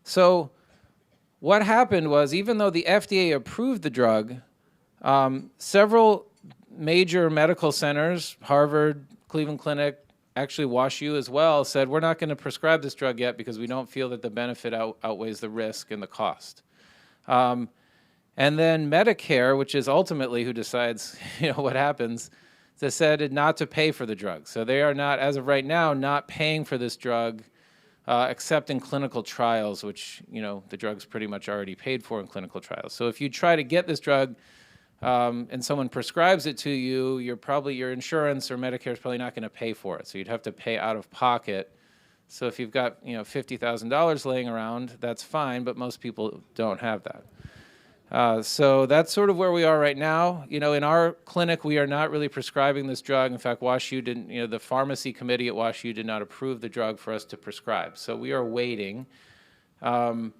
So what happened was, even though the FDA approved the drug, several major medical centers, Harvard, Cleveland Clinic, actually WashU as well, said we're not going to prescribe this drug yet because we don't feel that the benefit outweighs the risk and the cost. And then Medicare, which is ultimately who decides what happens, decided not to pay for the drug. So they are not, as of right now, not paying for this drug except in clinical trials, which the drug's pretty much already paid for in clinical trials. So if you try to get this drug and someone prescribes it to you, your insurance or Medicare is probably not going to pay for it. So you'd have to pay out of pocket. So if you've got $50,000 laying around, that's fine, but most people don't have that. So that's sort of where we are right now. In our clinic, we are not really prescribing this drug. In fact, WashU didn't, the pharmacy committee at WashU did not approve the drug for us to prescribe. So we are waiting. And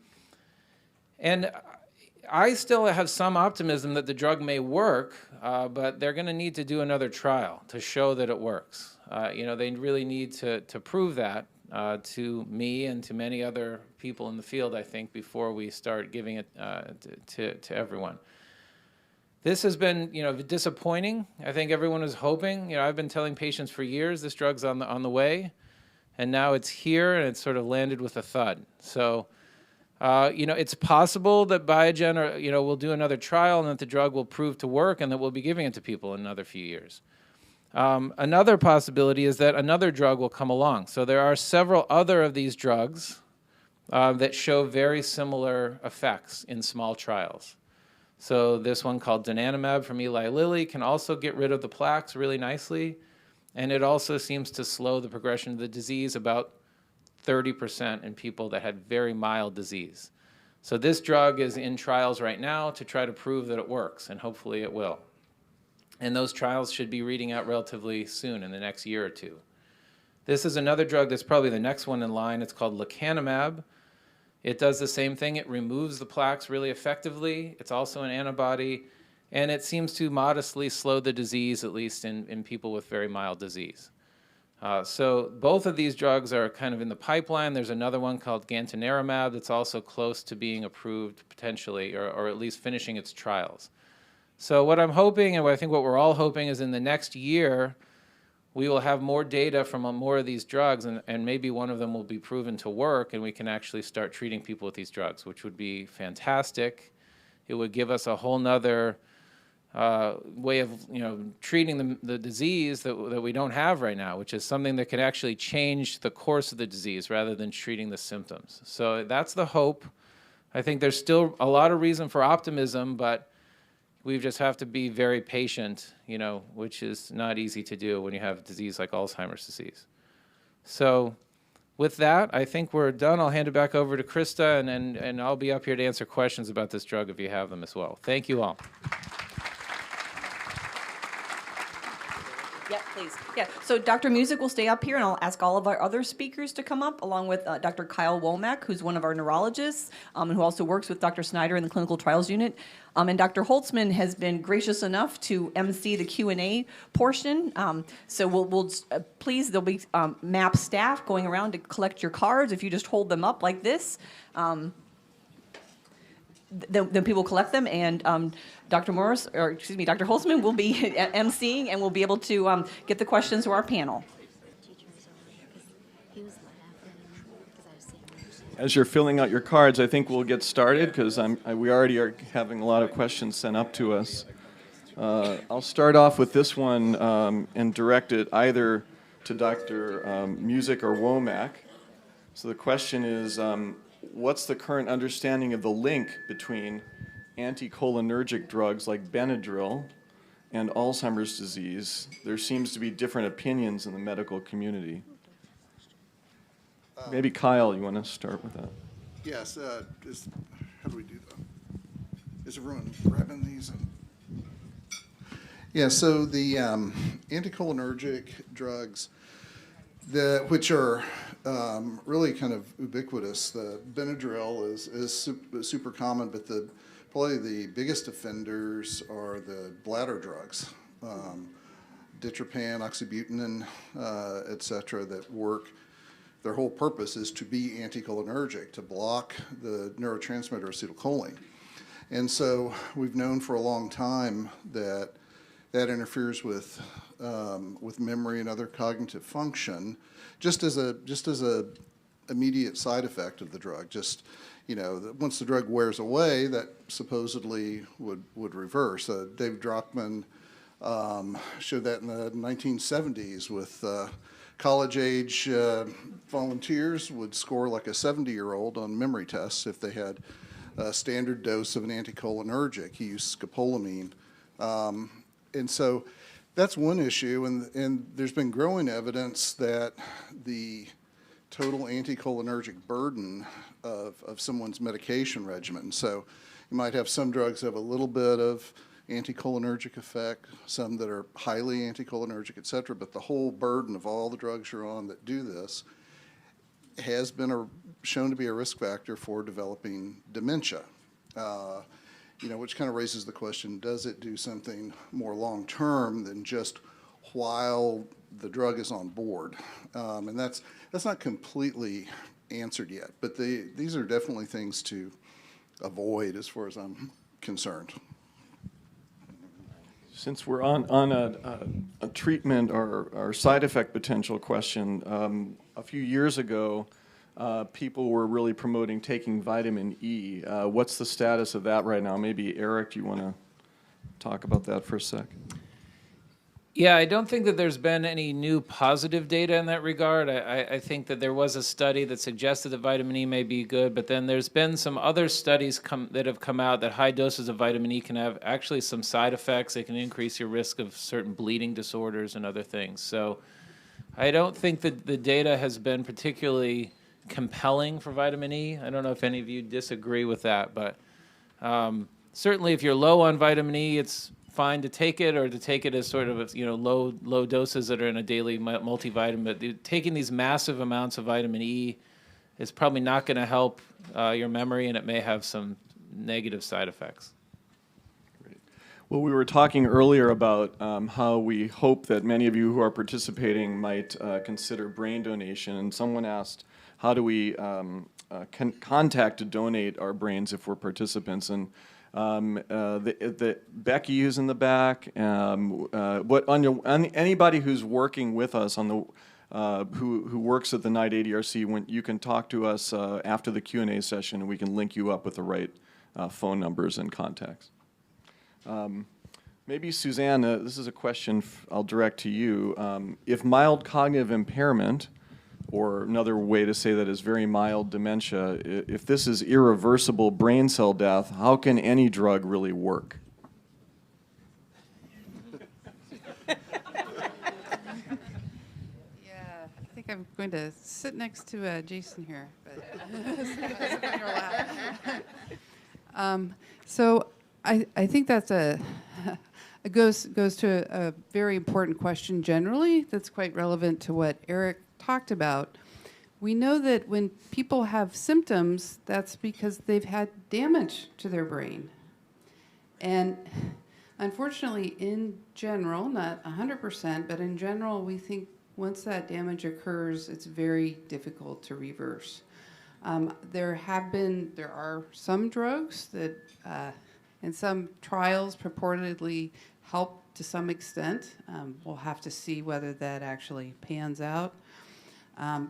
I still have some optimism that the drug may work, but they're going to need to do another trial to show that it works. They really need to prove that to me and to many other people in the field, I think, before we start giving it to everyone. This has been, disappointing. I think everyone was hoping. I've been telling patients for years this drug's on the way, and now it's here and it's sort of landed with a thud. So, it's possible that Biogen will do another trial and that the drug will prove to work and that we'll be giving it to people in another few years. Another possibility is that another drug will come along. So there are several other of these drugs that show very similar effects in small trials. So this one called Aducanumab from Eli Lilly can also get rid of the plaques really nicely, and it also seems to slow the progression of the disease about 30% in people that had very mild disease. So this drug is in trials right now to try to prove that it works, and hopefully it will. And those trials should be reading out relatively soon, in the next year or two. This is another drug that's probably the next one in line. It's called Lecanemab. It does the same thing. It removes the plaques really effectively. It's also an antibody, and it seems to modestly slow the disease, at least in people with very mild disease. So both of these drugs are kind of in the pipeline. There's another one called Gantenerumab that's also close to being approved potentially, or at least finishing its trials. So what I'm hoping, and I think what we're all hoping, is in the next year, we will have more data from more of these drugs, and maybe one of them will be proven to work, and we can actually start treating people with these drugs, which would be fantastic. It would give us a whole nother way of treating the disease that we don't have right now, which is something that can actually change the course of the disease rather than treating the symptoms. So that's the hope. I think there's still a lot of reason for optimism, but we just have to be very patient, which is not easy to do when you have a disease like Alzheimer's disease. So with that, I think we're done. I'll hand it back over to Krista, and I'll be up here to answer questions about this drug if you have them as well. Thank you all. Yeah, please. Yeah, so Dr. Music will stay up here, and I'll ask all of our other speakers to come up, along with Dr. Kyle Womack, who's one of our neurologists, and who also works with Dr. Snyder in the clinical trials unit. And Dr. Holtzman has been gracious enough to MC the Q&A portion. So we'll please, there'll be MAP staff going around to collect your cards. If you just hold them up like this, then people collect them, and Dr. Holtzman will be emceeing, and we'll be able to get the questions to our panel. As you're filling out your cards, I think we'll get started because we already are having a lot of questions sent up to us. I'll start off with this one and direct it either to Dr. Music or Womack. So the question is, what's the current understanding of the link between anticholinergic drugs like Benadryl and Alzheimer's disease, there seems to be different opinions in the medical community. Maybe Kyle, you want to start with that? Yes, how do we do that? Is everyone grabbing these? Yeah, so the anticholinergic drugs, which are really kind of ubiquitous. The Benadryl is super common, but probably the biggest offenders are the bladder drugs, ditropan, oxybutynin, et cetera, that work. Their whole purpose is to be anticholinergic, to block the neurotransmitter acetylcholine. And so we've known for a long time that interferes with memory and other cognitive function, just as a immediate side effect of the drug. Just, once the drug wears away, that supposedly would reverse. David Drockman showed that in the 1970s with college-age volunteers would score like a 70-year-old on memory tests if they had a standard dose of an anticholinergic. He used scopolamine. And so that's one issue, and there's been growing evidence that the total anticholinergic burden of someone's medication regimen. So you might have some drugs that have a little bit of anticholinergic effect, some that are highly anticholinergic, et cetera, but the whole burden of all the drugs you're on that do this has been shown to be a risk factor for developing dementia. Which kind of raises the question, does it do something more long-term than just while the drug is on board? And that's not completely answered yet, but these are definitely things to avoid as far as I'm concerned. Since we're on a treatment or side effect potential question, a few years ago, people were really promoting taking vitamin E. What's the status of that right now? Maybe Eric, do you want to talk about that for a sec? Yeah, I don't think that there's been any new positive data in that regard. I think that there was a study that suggested that vitamin E may be good, but then there's been some other studies that have come out that high doses of vitamin E can have actually some side effects. They can increase your risk of certain bleeding disorders and other things. So I don't think that the data has been particularly compelling for vitamin E. I don't know if any of you disagree with that, but certainly if you're low on vitamin E, it's fine to take it, or to take it as sort of low doses that are in a daily multivitamin. But taking these massive amounts of vitamin E is probably not going to help your memory, and it may have some negative side effects. Great. Well, we were talking earlier about how we hope that many of you who are participating might consider brain donation, and someone asked, how do we contact to donate our brains if we're participants? And Becky is in the back. Anybody who's working with us on the who works at the Knight ADRC, you can talk to us after the Q&A session, and we can link you up with the right phone numbers and contacts. Maybe Suzanne, this is a question I'll direct to you. If mild cognitive impairment, or another way to say that is very mild dementia, if this is irreversible brain cell death, how can any drug really work? Yeah, I think I'm going to sit next to Jason here. But so I think that's it goes to a very important question generally that's quite relevant to what Eric talked about. We know that when people have symptoms, that's because they've had damage to their brain. And unfortunately, in general, not 100%, but in general, we think once that damage occurs, it's very difficult to reverse. There are some drugs that in some trials purportedly help to some extent. We'll have to see whether that actually pans out.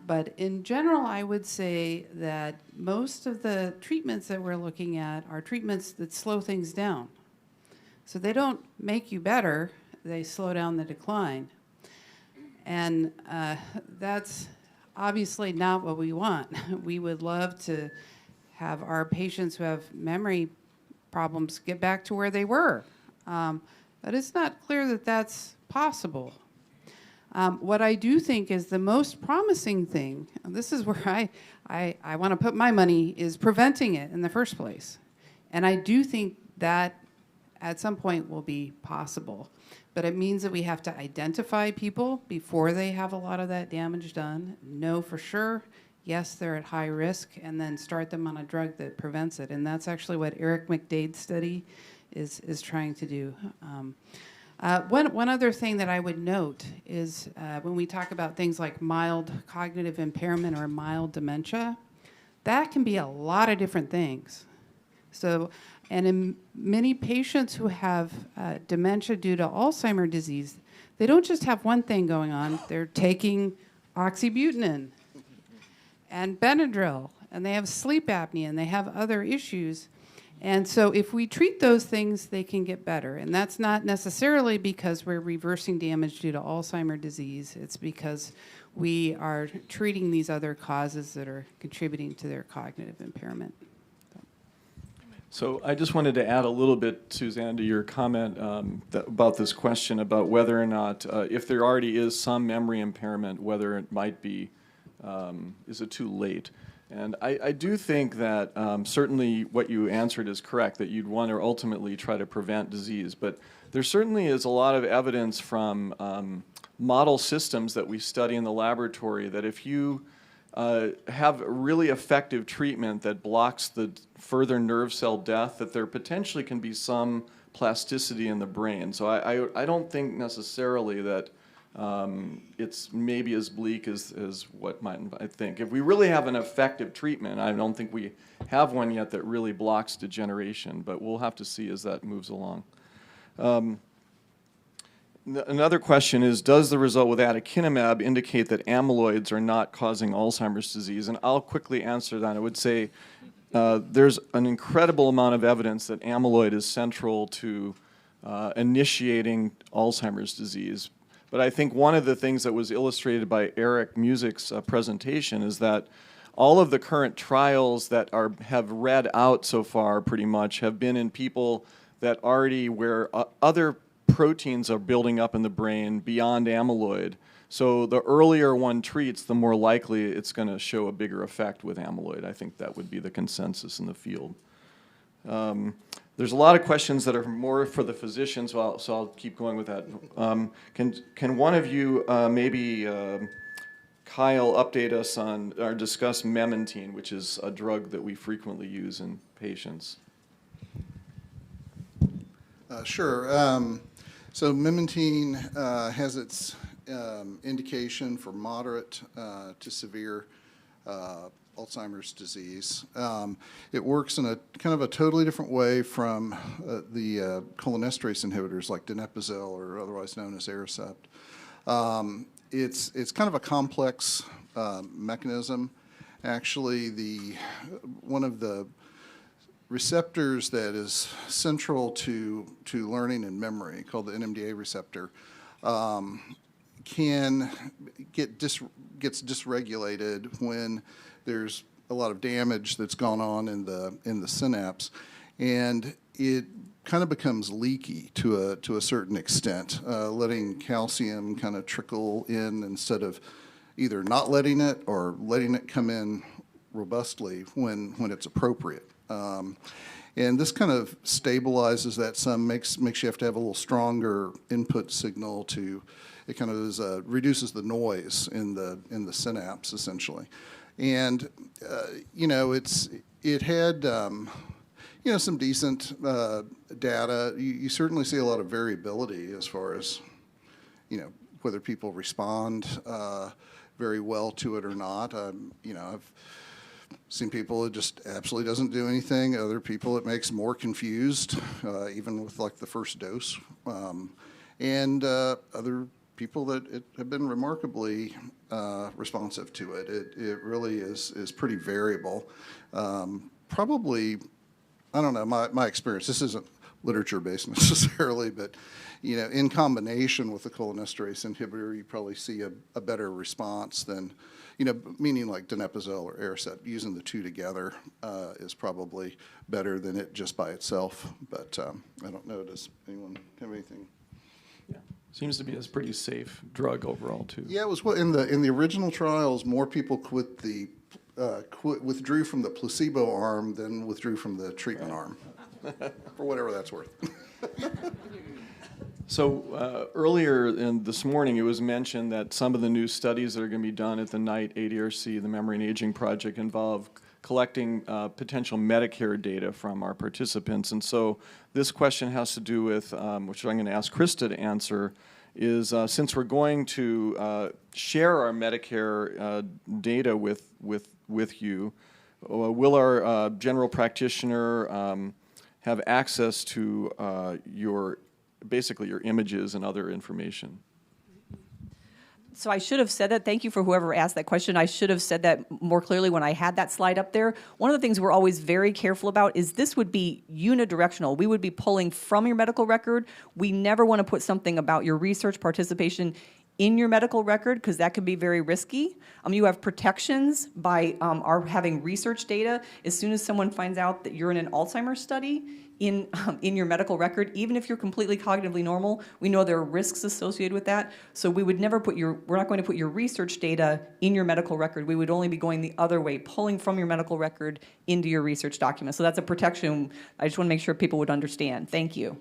But in general, I would say that most of the treatments that we're looking at are treatments that slow things down. So they don't make you better, they slow down the decline. And that's obviously not what we want. We would love to have our patients who have memory problems get back to where they were. but it's not clear that that's possible. What I do think is the most promising thing, and this is where I want to put my money, is preventing it in the first place. And I do think that at some point will be possible. But it means that we have to identify people before they have a lot of that damage done, know for sure, yes, they're at high risk, and then start them on a drug that prevents it. And that's actually what Eric McDade's study is trying to do. One other thing that I would note is when we talk about things like mild cognitive impairment or mild dementia, that can be a lot of different things. So, and in many patients who have dementia due to Alzheimer's disease, they don't just have one thing going on. They're taking oxybutynin and Benadryl, and they have sleep apnea, and they have other issues. And so if we treat those things, they can get better. And that's not necessarily because we're reversing damage due to Alzheimer's disease. It's because we are treating these other causes that are contributing to their cognitive impairment. So I just wanted to add a little bit, Suzanne, to your comment about this question about whether or not, if there already is some memory impairment, whether it might be, is it too late? And I do think that certainly what you answered is correct, that you'd want to ultimately try to prevent disease. But there certainly is a lot of evidence from model systems that we study in the laboratory that if you have a really effective treatment that blocks the further nerve cell death, that there potentially can be some plasticity in the brain. So I don't think necessarily that it's maybe as bleak as what I think. If we really have an effective treatment, I don't think we have one yet that really blocks degeneration, but we'll have to see as that moves along. Another question is, does the result with Aducanumab indicate that amyloids are not causing Alzheimer's disease? And I'll quickly answer that. I would say there's an incredible amount of evidence that amyloid is central to initiating Alzheimer's disease. But I think one of the things that was illustrated by Eric Music's presentation is that all of the current trials that have read out so far pretty much have been in people that already where other proteins are building up in the brain beyond amyloid. So the earlier one treats, the more likely it's going to show a bigger effect with amyloid. I think that would be the consensus in the field. There's a lot of questions that are more for the physicians, so I'll keep going with that. Can one of you, maybe Kyle, update us on or discuss memantine, which is a drug that we frequently use in patients? Sure. So memantine has its indication for moderate to severe Alzheimer's disease. It works in a kind of a totally different way from the cholinesterase inhibitors like donepezil, or otherwise known as Aricept. It's kind of a complex mechanism. Actually, one of the receptors that is central to learning and memory, called the NMDA receptor, gets dysregulated when there's a lot of damage that's gone on in the synapse, and it kind of becomes leaky to a certain extent, letting calcium kind of trickle in instead of either not letting it or letting it come in robustly when it's appropriate. And this kind of stabilizes that some, makes you have to have a little stronger input signal to, it kind of reduces the noise in the synapse essentially. And it had some decent data. You certainly see a lot of variability as far as whether people respond very well to it or not. I've seen people it just absolutely doesn't do anything. Other people it makes more confused, even with like the first dose. And other people that have been remarkably responsive to it. It really is pretty variable. Probably, I don't know, my experience, this isn't literature-based necessarily, but in combination with the cholinesterase inhibitor, you probably see a better response than meaning like donepezil or Aricept, using the two together is probably better than it just by itself. But I don't know, does anyone have anything? Seems to be a pretty safe drug overall, too. Yeah, it was in the original trials, more people withdrew from the placebo arm than withdrew from the treatment arm, for whatever that's worth. So earlier this morning, it was mentioned that some of the new studies that are going to be done at the Knight ADRC, the Memory and Aging Project, involve collecting potential Medicare data from our participants. And so this question has to do with, which I'm going to ask Krista to answer, is since we're going to share our Medicare data with you, will our general practitioner have access to basically your images and other information? So I should have said that. Thank you for whoever asked that question. I should have said that more clearly when I had that slide up there. One of the things we're always very careful about is this would be unidirectional. We would be pulling from your medical record. We never want to put something about your research participation in your medical record because that could be very risky. You have protections by our having research data. As soon as someone finds out that you're in an Alzheimer's study, in your medical record, even if you're completely cognitively normal, we know there are risks associated with that. So we would never we're not going to put your research data in your medical record. We would only be going the other way, pulling from your medical record into your research document. So that's a protection I just want to make sure people would understand. Thank you.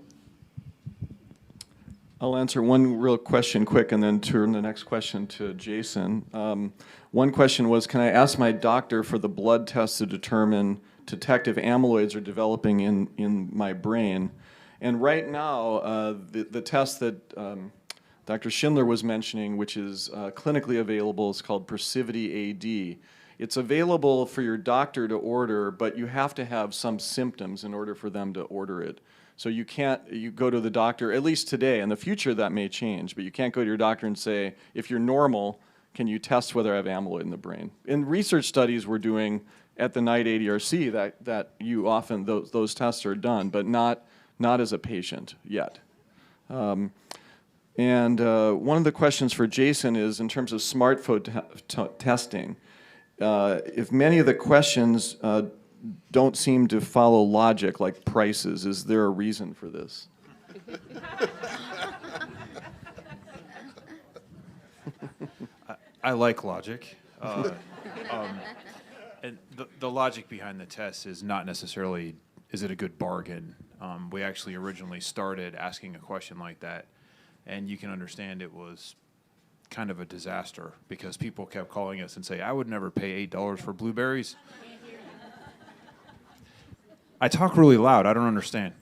I'll answer one real question quick and then turn the next question to Jason. One question was, can I ask my doctor for the blood test to detect if amyloids are developing in my brain? And right now, the test that Dr. Schindler was mentioning, which is clinically available, is called Percivity AD. It's available for your doctor to order, but you have to have some symptoms in order for them to order it. So you go to the doctor, at least today. In the future, that may change, but you can't go to your doctor and say, if you're normal, can you test whether I have amyloid in the brain? In research studies we're doing at the Knight ADRC, that you often, those tests are done, but not as a patient yet. And one of the questions for Jason is, in terms of smartphone testing, if many of the questions don't seem to follow logic, like prices, is there a reason for this? I like logic. And the logic behind the test is not necessarily, is it a good bargain? We actually originally started asking a question like that, and you can understand it was kind of a disaster because people kept calling us and say, I would never pay $8 for blueberries. I talk really loud. I don't understand.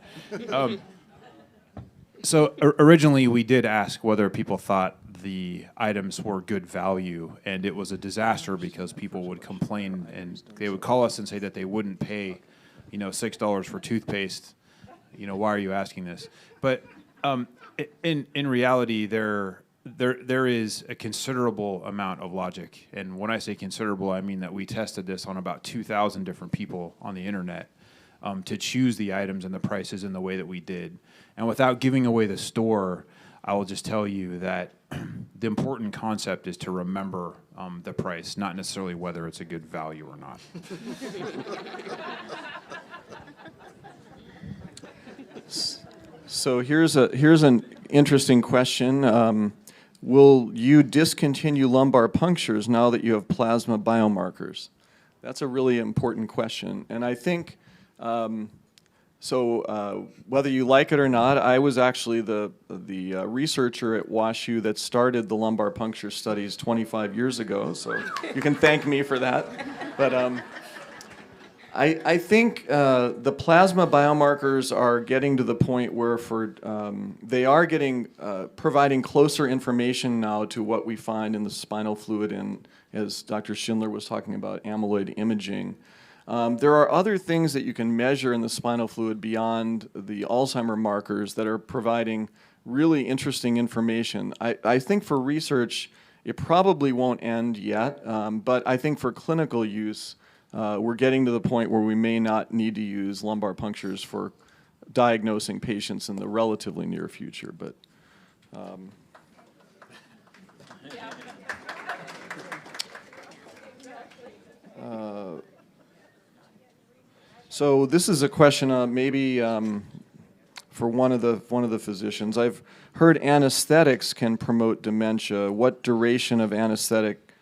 So originally we did ask whether people thought the items were good value, and it was a disaster because people would complain and they would call us and say that they wouldn't pay, $6 for toothpaste. Why are you asking this? But in reality, there is a considerable amount of logic, and when I say considerable, I mean that we tested this on about 2,000 different people on the internet. To choose the items and the prices in the way that we did. And without giving away the store, I will just tell you that the important concept is to remember the price, not necessarily whether it's a good value or not. So here's an interesting question. Will you discontinue lumbar punctures now that you have plasma biomarkers? That's a really important question. And I think whether you like it or not, I was actually the researcher at WashU that started the lumbar puncture studies 25 years ago, so you can thank me for that. But I think the plasma biomarkers are getting to the point where they are providing closer information now to what we find in the spinal fluid, and as Dr. Schindler was talking about, amyloid imaging. There are other things that you can measure in the spinal fluid beyond the Alzheimer markers that are providing really interesting information. I think for research, it probably won't end yet, but I think for clinical use, we're getting to the point where we may not need to use lumbar punctures for diagnosing patients in the relatively near future. But So this is a question maybe for one of the physicians. I've heard anesthetics can promote dementia. What duration of anesthetic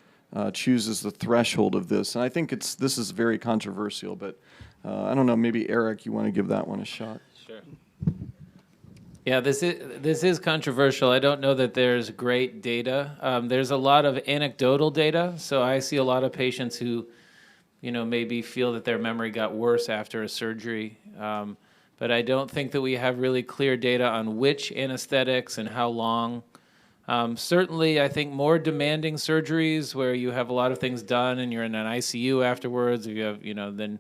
chooses the threshold of this? And I think this is very controversial, but I don't know. Maybe Eric, you want to give that one a shot? Sure. Yeah, this is controversial. I don't know that there's great data. There's a lot of anecdotal data. So I see a lot of patients who, maybe feel that their memory got worse after a surgery. But I don't think that we have really clear data on which anesthetics and how long. Certainly, I think more demanding surgeries where you have a lot of things done and you're in an ICU afterwards, if you have, then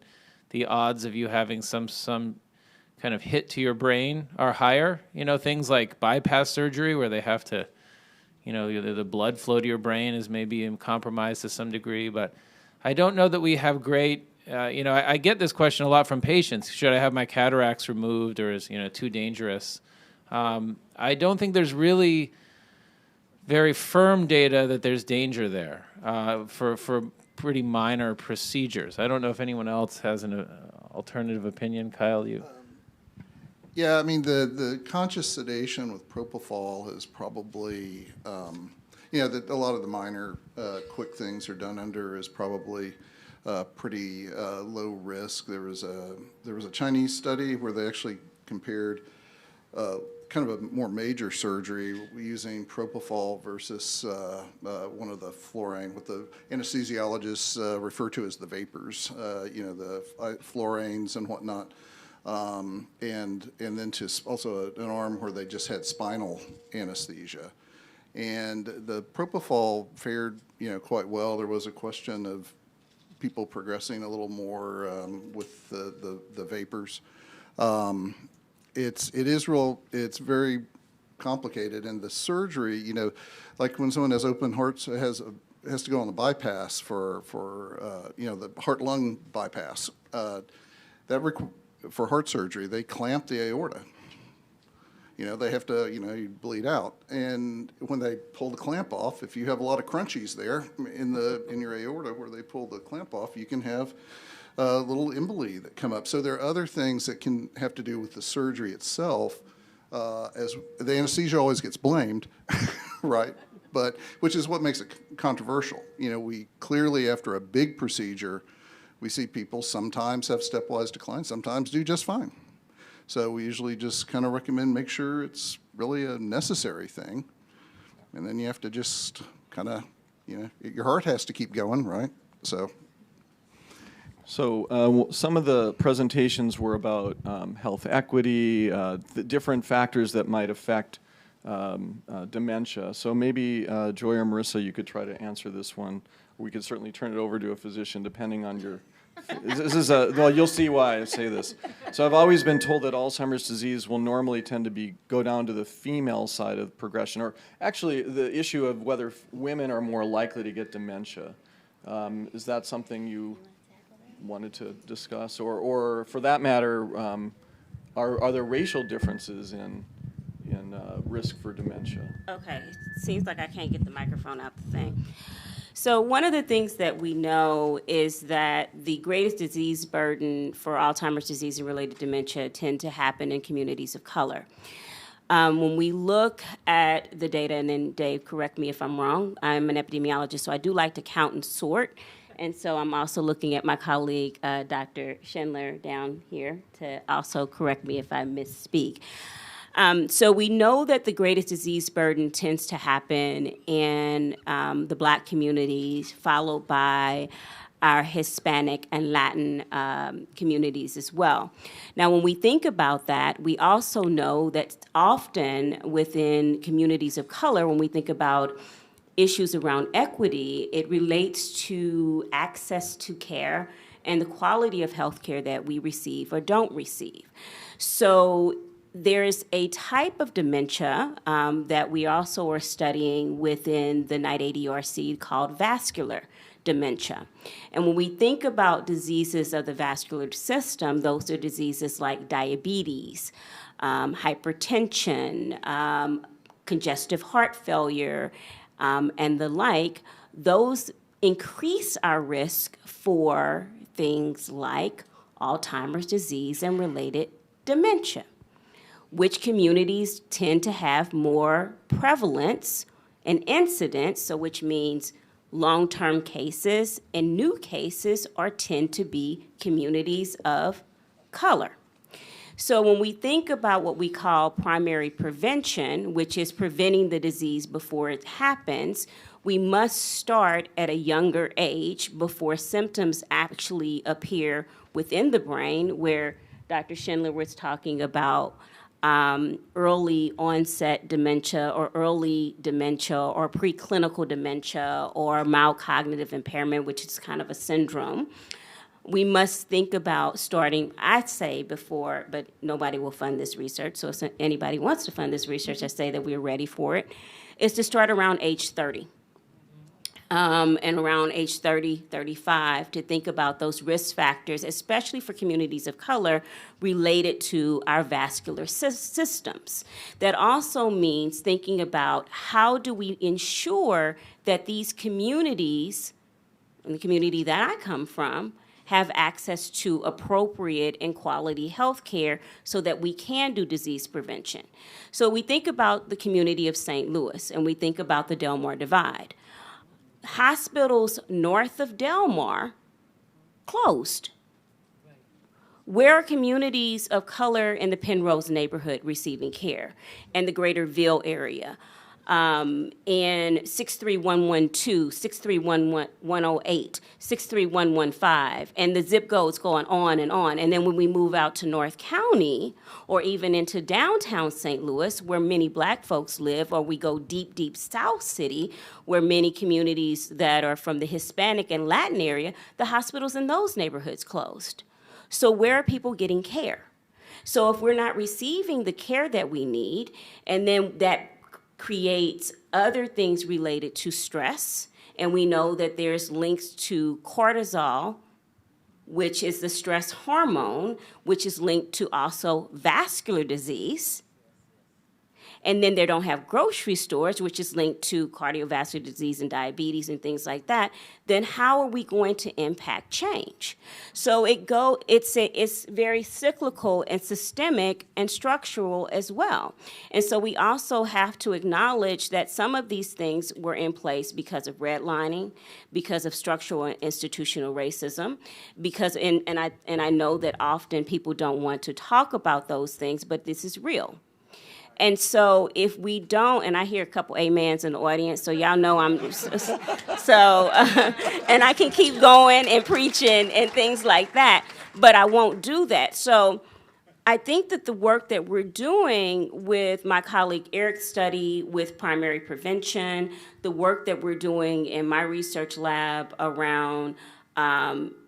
the odds of you having some kind of hit to your brain are higher. Things like bypass surgery where they have to, the blood flow to your brain is maybe compromised to some degree. But I don't know that we have great, I get this question a lot from patients. Should I have my cataracts removed, or is, too dangerous? I don't think there's really very firm data that there's danger there for pretty minor procedures. I don't know if anyone else has an alternative opinion. Kyle, you? Yeah, I mean, the conscious sedation with propofol is probably, that a lot of the minor quick things are done under is probably pretty low risk. There was a Chinese study where they actually compared kind of a more major surgery using propofol versus one of the fluorine, what the anesthesiologists refer to as the vapors, the fluorines and whatnot. And then to also an arm where they just had spinal anesthesia. And the propofol fared, quite well. There was a question of people progressing a little more with the vapors. It's very complicated. And the surgery, like when someone has open hearts, has to go on the bypass for the heart-lung bypass. For heart surgery, they clamp the aorta. They have to, you bleed out. And when they pull the clamp off, if you have a lot of crunchies there in your aorta where they pull the clamp off, you can have little emboli that come up. So there are other things that can have to do with the surgery itself. As the anesthesia always gets blamed, right? But which is what makes it controversial. We clearly, after a big procedure, we see people sometimes have stepwise decline, sometimes do just fine. So we usually just kind of recommend make sure it's really a necessary thing. And then you have to just kind of, your heart has to keep going, right? So some of the presentations were about health equity, the different factors that might affect dementia. So maybe Joy or Marissa, you could try to answer this one. We could certainly turn it over to a physician depending on your... well, you'll see why I say this. So I've always been told that Alzheimer's disease will normally tend to go down to the female side of progression, or actually the issue of whether women are more likely to get dementia. Is that something you wanted to discuss? Or for that matter, are there racial differences in risk for dementia? Okay, seems like I can't get the microphone out the thing. So one of the things that we know is that the greatest disease burden for Alzheimer's disease and related dementia tend to happen in communities of color. When we look at the data, and then Dave, correct me if I'm wrong, I'm an epidemiologist, so I do like to count and sort. And so I'm also looking at my colleague, Dr. Schindler, down here to also correct me if I misspeak. So we know that the greatest disease burden tends to happen in the Black communities, followed by our Hispanic and Latin communities as well. Now, when we think about that, we also know that often within communities of color, when we think about issues around equity, it relates to access to care and the quality of health care that we receive or don't receive. So there's a type of dementia that we also are studying within the Knight ADRC called vascular dementia. And when we think about diseases of the vascular system, those are diseases like diabetes, hypertension, congestive heart failure, and the like. Those increase our risk for things like Alzheimer's disease and related dementia. Which communities tend to have more prevalence and incidence, so which means long-term cases and new cases tend to be communities of color. So when we think about what we call primary prevention, which is preventing the disease before it happens, we must start at a younger age before symptoms actually appear within the brain, where Dr. Schindler was talking about early onset dementia or early dementia or preclinical dementia or mild cognitive impairment, which is kind of a syndrome. We must think about starting, I'd say before, but nobody will fund this research, so if anybody wants to fund this research, I say that we're ready for it, is to start around age 30. And around age 30, 35, to think about those risk factors, especially for communities of color, related to our vascular systems. That also means thinking about how do we ensure that these communities, and the community that I come from, have access to appropriate and quality health care so that we can do disease prevention. So we think about the community of St. Louis, and we think about the Delmar Divide. Hospitals north of Delmar closed. Where are communities of color in the Penrose neighborhood receiving care and the greater Ville area? In 63112, 63108, 63115, and the zip codes going on. And then when we move out to North County or even into downtown St. Louis, where many black folks live, or we go deep, deep South City, where many communities that are from the Hispanic and Latin area, the hospitals in those neighborhoods closed. So where are people getting care? So if we're not receiving the care that we need, and then that creates other things related to stress, and we know that there's links to cortisol, which is the stress hormone, which is linked to also vascular disease. And then they don't have grocery stores, which is linked to cardiovascular disease and diabetes and things like that. Then how are we going to impact change? So it's very cyclical and systemic and structural as well. And so we also have to acknowledge that some of these things were in place because of redlining, because of structural and institutional racism, because and I know that often people don't want to talk about those things, but this is real. And so if we don't, and I hear a couple amens in the audience, so y'all know and I can keep going and preaching and things like that, but I won't do that. So I think that the work that we're doing with my colleague Eric's study with primary prevention, the work that we're doing in my research lab around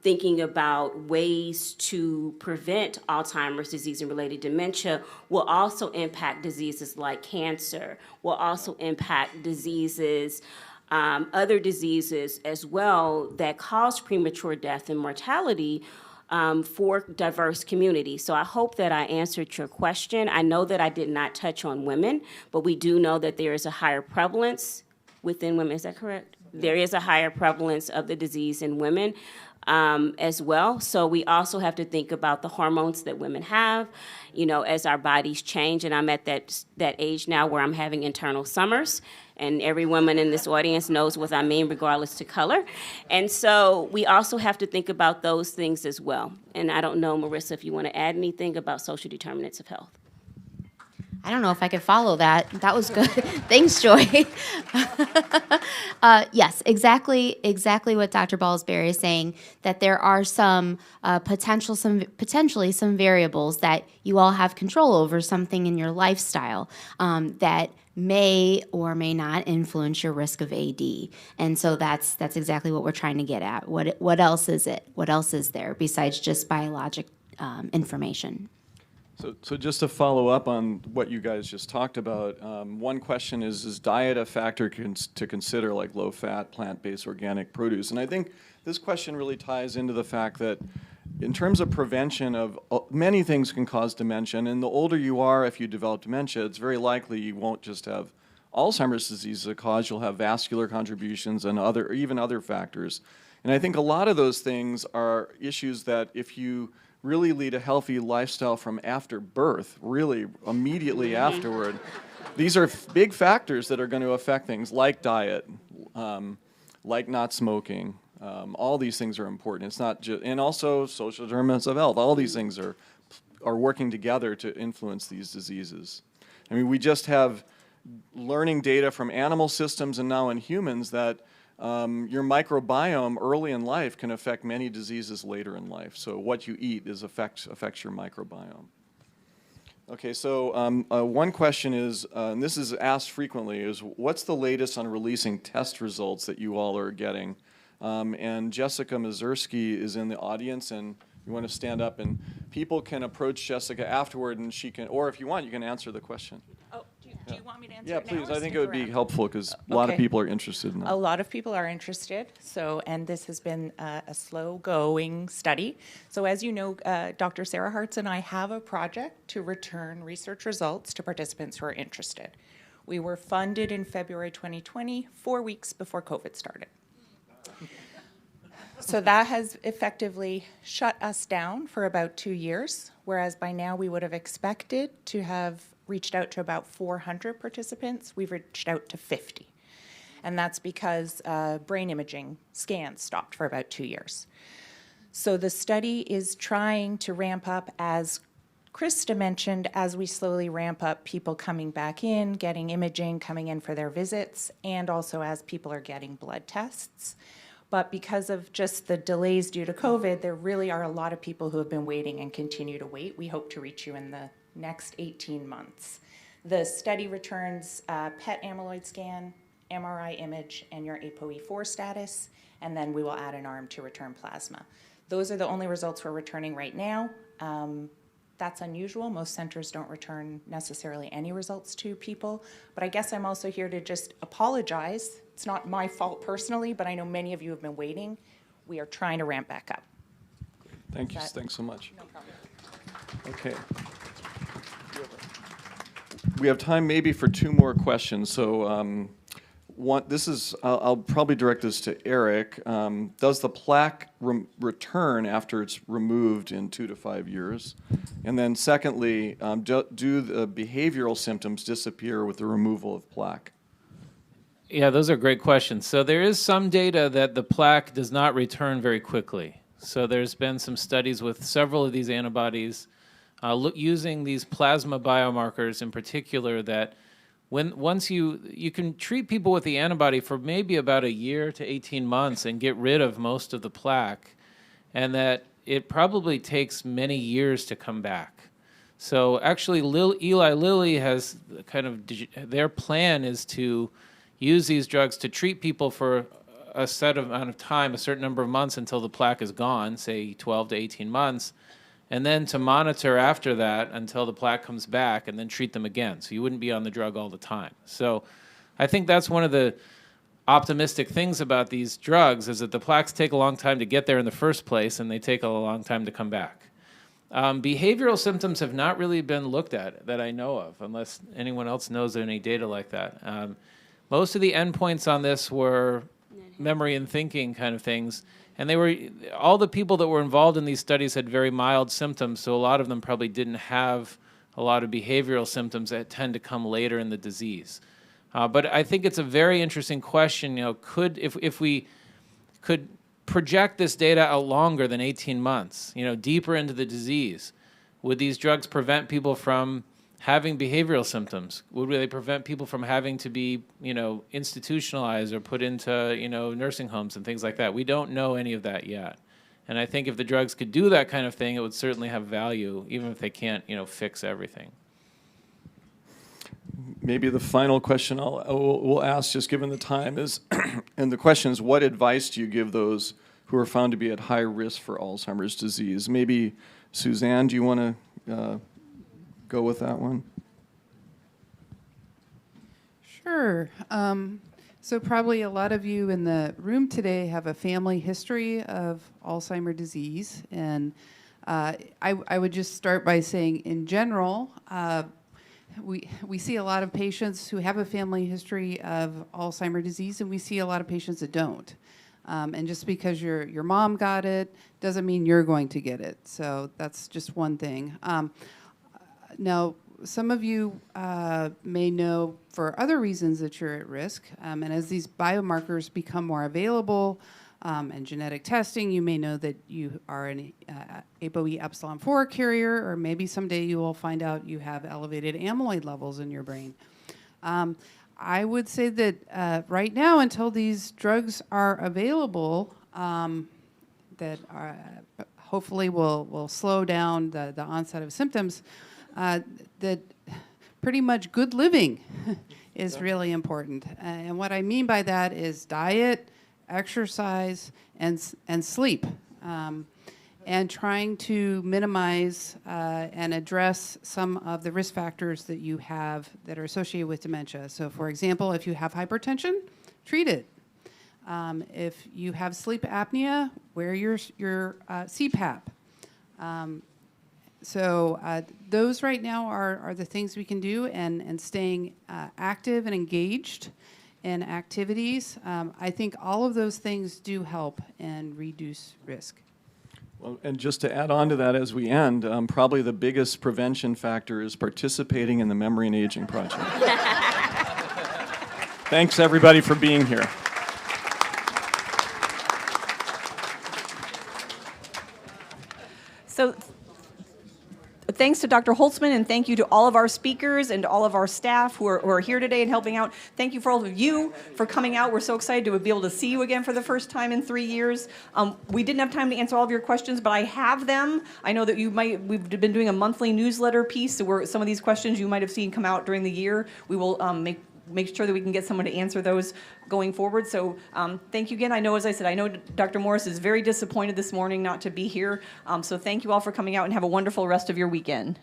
thinking about ways to prevent Alzheimer's disease and related dementia will also impact diseases like cancer, will also impact diseases, other diseases as well that cause premature death and mortality for diverse communities. So I hope that I answered your question. I know that I did not touch on women, but we do know that there is a higher prevalence within women. Is that correct? There is a higher prevalence of the disease in women as well. So we also have to think about the hormones that women have, as our bodies change. And I'm at that age now where I'm having internal summers. And every woman in this audience knows what I mean, regardless to color. And so we also have to think about those things as well. And I don't know, Marissa, if you want to add anything about social determinants of health. I don't know if I could follow that. That was good. Thanks, Joy. Yes, exactly what Dr. Ballsbury is saying, that there are some potentially some variables that you all have control over, something in your lifestyle that may or may not influence your risk of AD. And so that's exactly what we're trying to get at. What else is it? What else is there besides just biologic information? So just to follow up on what you guys just talked about, one question is diet a factor to consider, like low-fat, plant-based organic produce? And I think this question really ties into the fact that in terms of prevention of many things can cause dementia, and the older you are, if you develop dementia, it's very likely you won't just have Alzheimer's disease as a cause, you'll have vascular contributions and even other factors. And I think a lot of those things are issues that if you really lead a healthy lifestyle from after birth, really immediately afterward, these are big factors that are going to affect things like diet, like not smoking. All these things are important. It's not just, and also social determinants of health. All these things are working together to influence these diseases. I mean, we just have learning data from animal systems and now in humans that your microbiome early in life can affect many diseases later in life. So what you eat affects your microbiome. Okay, so one question is, and this is asked frequently, is what's the latest on releasing test results that you all are getting? And Jessica Mazurski is in the audience, and you want to stand up, and people can approach Jessica afterward, and she can, or if you want, you can answer the question. Oh, do you want me to answer Yeah, it now please. or I think stick it would be around? helpful because a lot of Okay. people are interested in that. A lot of people are interested, and this has been a slow-going study. So as you know, Dr. Sarah Hartz and I have a project to return research results to participants who are interested. We were funded in February 2020, 4 weeks before COVID started. So that has effectively shut us down for about 2 years, whereas by now we would have expected to have reached out to about 400 participants. We've reached out to 50. And that's because brain imaging scans stopped for about 2 years. So the study is trying to ramp up, as Krista mentioned, as we slowly ramp up people coming back in, getting imaging, coming in for their visits, and also as people are getting blood tests. But because of just the delays due to COVID, there really are a lot of people who have been waiting and continue to wait. We hope to reach you in the next 18 months. The study returns PET amyloid scan, MRI image, and your ApoE4 status, and then we will add an arm to return plasma. Those are the only results we're returning right now. That's unusual. Most centers don't return necessarily any results to people. But I guess I'm also here to just apologize. It's not my fault personally, but I know many of you have been waiting. We are trying to ramp back up. Thank you. That- Thanks so much. No problem. Okay. We have time maybe for two more questions. So I'll probably direct this to Eric. Does the plaque return after it's removed in 2 to 5 years? And then secondly, do the behavioral symptoms disappear with the removal of plaque? Yeah, those are great questions. So there is some data that the plaque does not return very quickly. So there's been some studies with several of these antibodies using these plasma biomarkers in particular that once you can treat people with the antibody for maybe about a year to 18 months and get rid of most of the plaque, and that it probably takes many years to come back. So actually Eli Lilly has their plan is to use these drugs to treat people for a set amount of time, a certain number of months until the plaque is gone, say 12 to 18 months, and then to monitor after that until the plaque comes back and then treat them again. So you wouldn't be on the drug all the time. So I think that's one of the optimistic things about these drugs is that the plaques take a long time to get there in the first place and they take a long time to come back. Behavioral symptoms have not really been looked at that I know of, unless anyone else knows of any data like that. Most of the endpoints on this were memory and thinking kind of things. And all the people that were involved in these studies had very mild symptoms, so a lot of them probably didn't have a lot of behavioral symptoms that tend to come later in the disease. But I think it's a very interesting question. If we could project this data out longer than 18 months, deeper into the disease, would these drugs prevent people from having behavioral symptoms? Would they prevent people from having to be, institutionalized or put into, nursing homes and things like that? We don't know any of that yet. And I think if the drugs could do that kind of thing, it would certainly have value, even if they can't, fix everything. Maybe the final question we'll ask, just given the time, is, and the question is, what advice do you give those who are found to be at high risk for Alzheimer's disease? Maybe, Suzanne, do you want to go with that one? Sure. So probably a lot of you in the room today have a family history of Alzheimer's disease. And I would just start by saying, in general, we see a lot of patients who have a family history of Alzheimer's disease, and we see a lot of patients that don't. And just because your mom got it doesn't mean you're going to get it. So that's just one thing. Now, some of you may know for other reasons that you're at risk. And as these biomarkers become more available and genetic testing, you may know that you are an ApoE epsilon 4 carrier, or maybe someday you will find out you have elevated amyloid levels in your brain. I would say that right now, until these drugs are available, that are, hopefully will slow down the onset of symptoms, that pretty much good living is really important. And what I mean by that is diet, exercise, and sleep. And trying to minimize and address some of the risk factors that you have that are associated with dementia. So, for example, if you have hypertension, treat it. If you have sleep apnea, wear your CPAP. So those right now are the things we can do, and staying active and engaged in activities. I think all of those things do help and reduce risk. Well, and just to add on to that as we end, probably the biggest prevention factor is participating in the Memory and Aging Project. Thanks, everybody, for being here. So thanks to Dr. Holtzman, and thank you to all of our speakers and all of our staff who are here today and helping out. Thank you for all of you for coming out. We're so excited to be able to see you again for the first time in 3 years. We didn't have time to answer all of your questions, but I have them. I know that we've been doing a monthly newsletter piece, so where some of these questions you might have seen come out during the year. We will make sure that we can get someone to answer those going forward. So thank you again. I know, as I said, I know Dr. Morris is very disappointed this morning not to be here. So thank you all for coming out, and have a wonderful rest of your weekend.